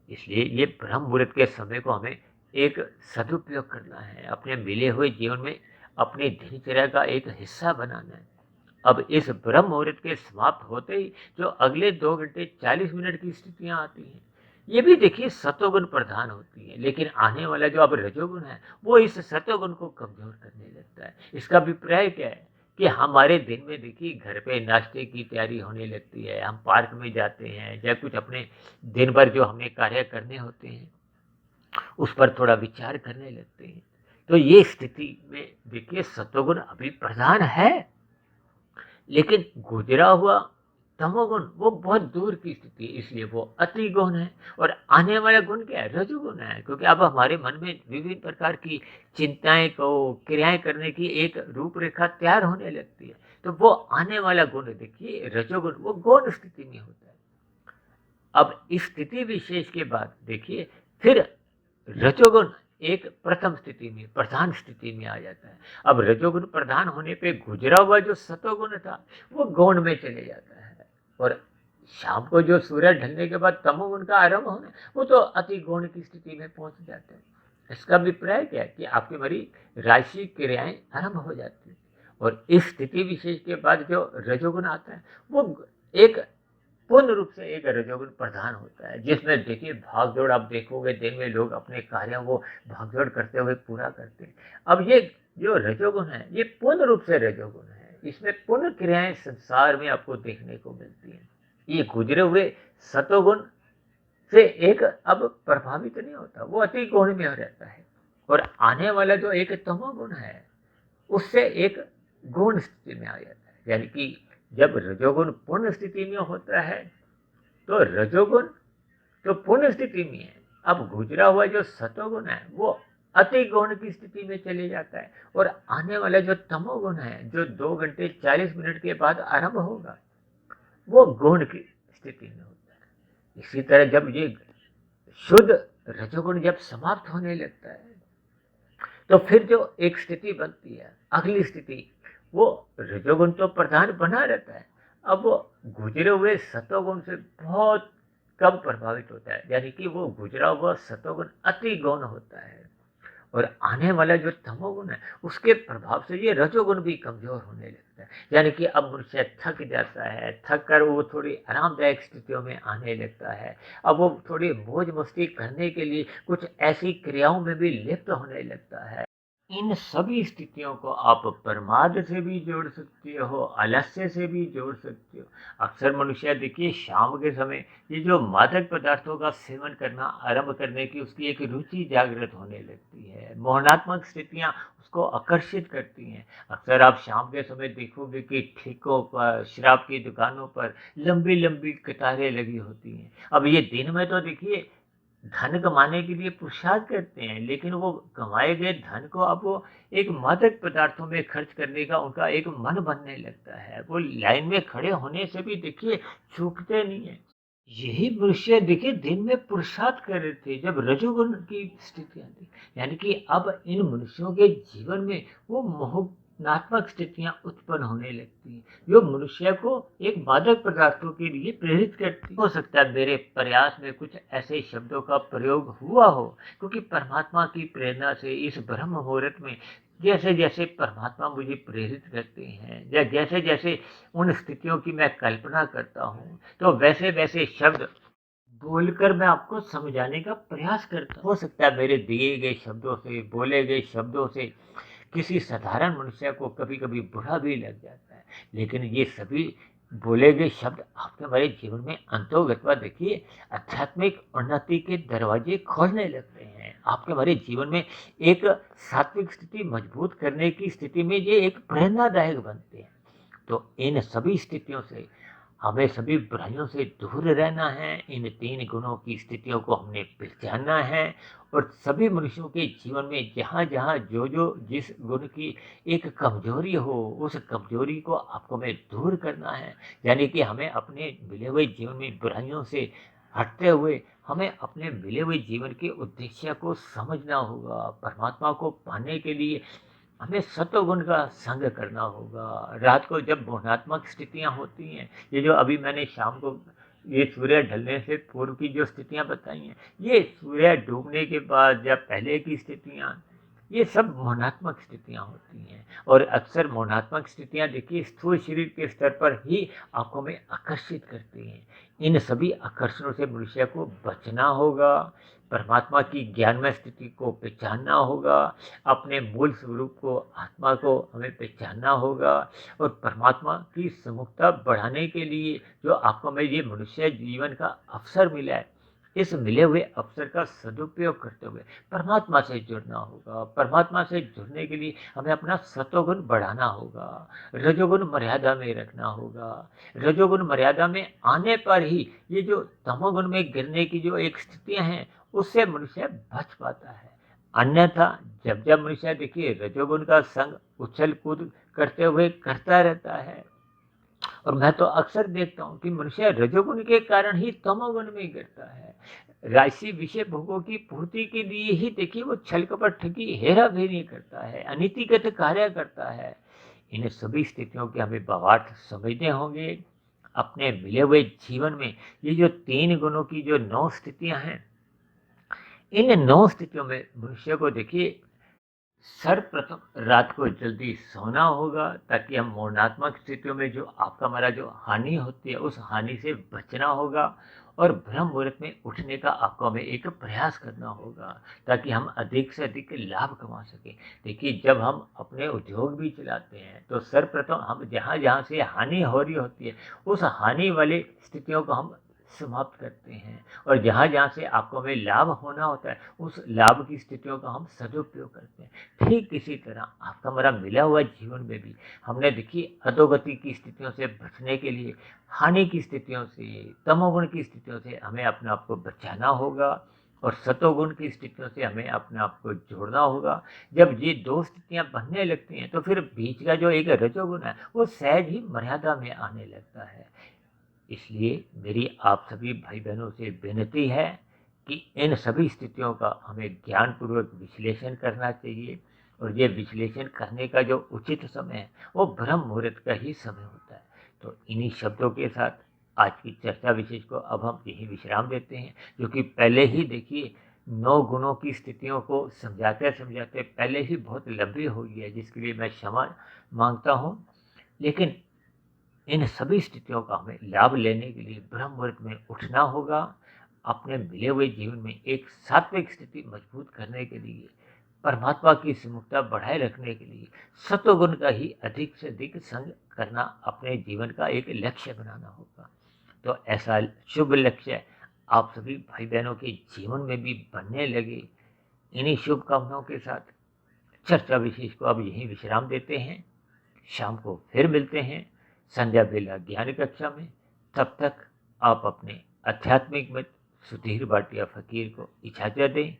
इसलिए ये ब्रह्म मुहूर्त के समय को हमें एक सदुपयोग करना है, अपने मिले हुए जीवन में अपनी दिनचर्या का एक हिस्सा बनाना है। अब इस ब्रह्म मुहूर्त के समाप्त होते ही जो अगले 2 घंटे 40 मिनट की स्थितियां आती हैं, ये भी देखिए सतोगुण प्रधान होती है। लेकिन आने वाला जो अब रजोगुण है वो इस सतोगुण को कमजोर करने लगता है। इसका अभिप्राय क्या है कि हमारे दिन में देखिए घर पे नाश्ते की तैयारी होने लगती है, हम पार्क में जाते हैं या कुछ अपने दिन भर जो हमें कार्य करने होते हैं उस पर थोड़ा विचार करने लगते हैं। तो ये स्थिति में देखिए सतोगुण अभी प्रधान है, लेकिन गुजरा हुआ तमोगुण वो बहुत दूर की स्थिति है, इसलिए वो अति गुण है। और आने वाला गुण क्या है? रजोगुण है, क्योंकि अब हमारे मन में विभिन्न प्रकार की चिंताएं को क्रियाएं करने की एक रूपरेखा तैयार होने लगती है। तो वो आने वाला गुण देखिए रजोगुण वो गौण स्थिति में होता है। अब इस स्थिति विशेष के बाद देखिए फिर रजोगुण एक प्रथम स्थिति में प्रधान स्थिति में आ जाता है। अब रजोगुण प्रधान होने पे गुजरा हुआ जो सतोगुण था वो गौण में चले जाता है, और शाम को जो सूर्य ढलने के बाद तमोगुण का आरंभ होना वो तो अति गौण की स्थिति में पहुंच जाते हैं। इसका अभिप्राय क्या है कि आपकी मरी राशि क्रियाएं आरंभ हो जाती है, और इस स्थिति विशेष के बाद जो रजोगुण आता है वो एक पूर्ण रूप से एक रजोगुण प्रधान होता है, जिसमें देखिए भागदौड़ आप देखोगे दिन में लोग अपने कार्यों को भागदौड़ करते हुए पूरा करते हैं। अब ये जो रजोगुण है ये पूर्ण रूप से रजोगुण है, इसमें पूर्ण क्रियाएं संसार में आपको देखने को मिलती हैं। ये गुजरे हुए सतोगुण से एक अब प्रभावित नहीं होता, वो अति गुण में रहता है। और आने वाला जो एक तमोगुण है उससे एक गुण स्थिति में आ जाता है। यानी कि जब रजोगुण पूर्ण स्थिति में होता है तो रजोगुण तो पूर्ण स्थिति में है, अब गुजरा हुआ जो सतोगुण है वो अति गौण की स्थिति में चले जाता है, और आने वाला जो तमोगुण है जो 2 घंटे 40 मिनट के बाद आरंभ होगा वो गौण की स्थिति में होता है। इसी तरह जब ये शुद्ध रजोगुण जब समाप्त होने लगता है तो फिर जो एक स्थिति बनती है अगली स्थिति, वो रजोगुण तो प्रधान बना रहता है, अब वो गुजरे हुए सतोगुण से बहुत कम प्रभावित होता है। यानी कि वो गुजरा हुआ सतोगुण अति गौण होता है, और आने वाला जो तमोगुण है उसके प्रभाव से ये रजोगुण भी कमजोर होने लगता है। यानी कि अब मनुष्य थक जाता है, थक कर वो थोड़ी आरामदायक स्थितियों में आने लगता है। अब वो थोड़ी मौज मस्ती करने के लिए कुछ ऐसी क्रियाओं में भी लिप्त होने लगता है। इन सभी स्थितियों को आप प्रमाद से भी जोड़ सकते हो, आलस्य से भी जोड़ सकते हो। अक्सर मनुष्य देखिए शाम के समय ये जो मादक पदार्थों का सेवन करना आरंभ करने की उसकी एक रुचि जागृत होने लगती है, मोहनात्मक स्थितियां उसको आकर्षित करती हैं। अक्सर आप शाम के समय देखोगे कि ठेकों पर शराब की दुकानों पर लंबी लंबी कतारें लगी होती हैं। अब ये दिन में तो देखिए धन कमाने के लिए पुरुषार्थ करते हैं, लेकिन वो कमाए गए धन को अब वो एक मादक पदार्थों में खर्च करने का उनका एक मन बनने लगता है। वो लाइन में खड़े होने से भी देखिए चूकते नहीं है। यही मनुष्य देखिए दिन में पुरुषार्थ कर रहे थे जब रजोगुण की स्थितियां थी। यानी कि अब इन मनुष्यों के जीवन में वो मोहनात्मक स्थितियां उत्पन्न होने लगती हैं, जो मनुष्य को एक मादक पदार्थों के लिए प्रेरित करती। हो सकता है मेरे प्रयास में कुछ ऐसे शब्दों का प्रयोग हुआ हो, क्योंकि परमात्मा की प्रेरणा से इस ब्रह्म मुहूर्त में जैसे जैसे परमात्मा मुझे प्रेरित करते हैं या जैसे जैसे उन स्थितियों की मैं कल्पना करता हूँ, तो वैसे वैसे शब्द बोलकर मैं आपको समझाने का प्रयास करता हूँ। हो सकता है मेरे दिए गए शब्दों से बोले गए शब्दों से किसी साधारण मनुष्य को कभी कभी बुरा भी लग जाता है, लेकिन ये सभी बोले गए शब्द आपके हमारे जीवन में अंतोगत्वा देखिए आध्यात्मिक उन्नति के दरवाजे खोलने लगते हैं। आपके हमारे जीवन में एक सात्विक स्थिति मजबूत करने की स्थिति में ये एक प्रेरणादायक बनते हैं। तो इन सभी स्थितियों से हमें सभी बुराइयों से दूर रहना है। इन 3 गुणों की स्थितियों को हमने पहचानना है, और सभी मनुष्यों के जीवन में जहाँ जहाँ जो जो जिस गुण की एक कमजोरी हो उस कमजोरी को आपको हमें दूर करना है। यानी कि हमें अपने मिले हुए जीवन में बुराइयों से हटते हुए हमें अपने मिले हुए जीवन के उद्देश्य को समझना होगा। परमात्मा को पाने के लिए हमें सतोगुण का संग करना होगा। रात को जब गुणात्मक स्थितियाँ होती हैं, ये जो अभी मैंने शाम को ये सूर्य ढलने से पूर्व की जो स्थितियाँ बताई हैं, ये सूर्य डूबने के बाद या पहले की स्थितियाँ, ये सब मोनात्मक स्थितियाँ होती हैं। और अक्सर मोनात्मक स्थितियाँ देखिए स्थूल शरीर के स्तर पर ही आँखों में आकर्षित करती हैं। इन सभी आकर्षणों से मनुष्य को बचना होगा, परमात्मा की ज्ञानमय स्थिति को पहचानना होगा, अपने मूल स्वरूप को, आत्मा को हमें पहचानना होगा। और परमात्मा की सम्मुखता बढ़ाने के लिए जो आपको में ये मनुष्य जीवन का अवसर मिला है, इस मिले हुए अवसर का सदुपयोग करते हुए परमात्मा से जुड़ना होगा। परमात्मा से जुड़ने के लिए हमें अपना सतोगुण बढ़ाना होगा, रजोगुण मर्यादा में रखना होगा। रजोगुण मर्यादा में आने पर ही ये जो तमोगुण में गिरने की जो एक स्थितियां हैं, उससे मनुष्य बच पाता है। अन्यथा जब जब मनुष्य देखिए रजोगुण का संग उछल कूद करते हुए करता रहता है, और मैं तो अक्सर देखता हूँ कि मनुष्य रजोगुण के कारण ही तमोगुण में गिरता है। राशि विषय भोगों की पूर्ति के लिए ही देखिए वो छल कपट ठगी हेरा फेरी करता है, अनीतिगत कार्य करता है। इन सभी स्थितियों के हमें भावार्थ समझने होंगे। अपने मिले हुए जीवन में ये जो 3 गुणों की जो 9 स्थितियां हैं, इन 9 स्थितियों में मनुष्य को देखिए सर्वप्रथम रात को जल्दी सोना होगा, ताकि हम मोड़नात्मक स्थितियों में जो आपका हमारा जो हानि होती है, उस हानि से बचना होगा। और ब्रह्म मुहूर्त में उठने का आपको हमें एक प्रयास करना होगा, ताकि हम अधिक से अधिक लाभ कमा सकें। देखिए जब हम अपने उद्योग भी चलाते हैं, तो सर्वप्रथम हम जहाँ जहाँ से हानि हो रही होती है, उस हानि वाली स्थितियों को हम समाप्त करते हैं। और जहाँ जहाँ से आपको हमें लाभ होना होता है, उस लाभ की स्थितियों का हम सदुपयोग करते हैं। ठीक इसी तरह आपका हमारा मिला हुआ जीवन में भी हमने देखिए अधोगति की स्थितियों से बचने के लिए, हानि की स्थितियों से, तमोगुण की स्थितियों से हमें अपने आप को बचाना होगा, और सतोगुण की स्थितियों से हमें अपने आप को जोड़ना होगा। जब ये 2 स्थितियां बनने लगती हैं, तो फिर बीच का जो एक रजोगुण है, वो सहज ही मर्यादा में आने लगता है। इसलिए मेरी आप सभी भाई बहनों से विनती है कि इन सभी स्थितियों का हमें ज्ञानपूर्वक विश्लेषण करना चाहिए। और ये विश्लेषण करने का जो उचित समय है, वो ब्रह्म मुहूर्त का ही समय होता है। तो इन्हीं शब्दों के साथ आज की चर्चा विशेष को अब हम यही विश्राम देते हैं, जो कि पहले ही देखिए 9 गुणों की स्थितियों को समझाते समझाते पहले ही बहुत लंबी हो गई है, जिसके लिए मैं क्षमा मांगता हूँ। लेकिन इन सभी स्थितियों का हमें लाभ लेने के लिए ब्रह्म मुहूर्त में उठना होगा। अपने मिले हुए जीवन में एक सात्विक स्थिति मजबूत करने के लिए, परमात्मा की सम्मुखता बढ़ाए रखने के लिए सतोगुण का ही अधिक से अधिक संग करना अपने जीवन का एक लक्ष्य बनाना होगा। तो ऐसा शुभ लक्ष्य आप सभी भाई बहनों के जीवन में भी बनने लगे। इन्हीं शुभकामनाओं के साथ चर्चा विशेष को अब यहीं विश्राम देते हैं। शाम को फिर मिलते हैं संध्या बेला ज्ञान कक्षा में। तब तक आप अपने आध्यात्मिक मित्र सुधीर भाटिया फकीर को इजाज़त दें।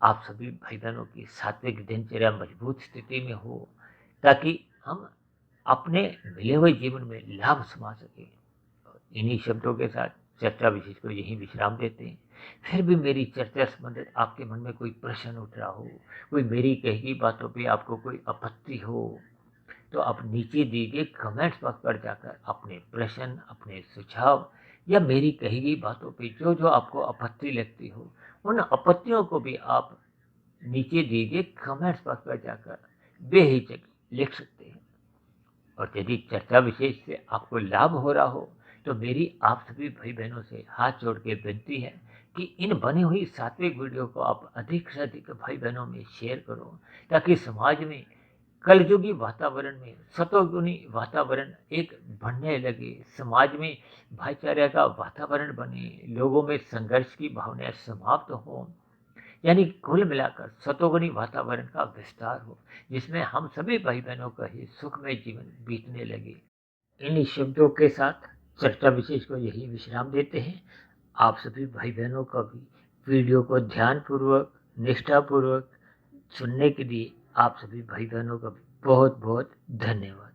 आप सभी भाई बहनों की सात्विक दिनचर्या मजबूत स्थिति में हो, ताकि हम अपने मिले हुए जीवन में लाभ समा सकें। इन्हीं शब्दों के साथ चर्चा विशेष को यहीं विश्राम देते हैं। फिर भी मेरी चर्चा संबंधित आपके मन में कोई प्रश्न उठ रहा हो, कोई मेरी कही गई बातों पे आपको कोई आपत्ति हो, तो आप नीचे दिए गए कमेंट्स बॉक्स पर जाकर अपने प्रश्न, अपने सुझाव या मेरी कही गई बातों पे जो जो आपको आपत्ति लगती हो, उन आपत्तियों को भी आप नीचे दिए गए कमेंट्स बॉक्स पर जाकर बेहिचक लिख सकते हैं। और यदि चर्चा विशेष से आपको लाभ हो रहा हो, तो मेरी आप सभी भाई बहनों से हाथ जोड़ के विनती है कि इन बनी हुई सात्विक वीडियो को आप अधिक से अधिक भाई बहनों में शेयर करो, ताकि समाज में कलयुगी वातावरण में सतोगुणी वातावरण एक बनने लगे, समाज में भाईचारे का वातावरण बने, लोगों में संघर्ष की भावनाएं समाप्त हो, यानी कुल मिलाकर सतोगुणी वातावरण का विस्तार हो, जिसमें हम सभी भाई बहनों का ही सुखमय जीवन बीतने लगे। इन शब्दों के साथ चर्चा विशेष को यही विश्राम देते हैं। आप सभी भाई बहनों का भी वीडियो को ध्यानपूर्वक, निष्ठापूर्वक सुनने के लिए आप सभी भाई बहनों का भी बहुत बहुत धन्यवाद।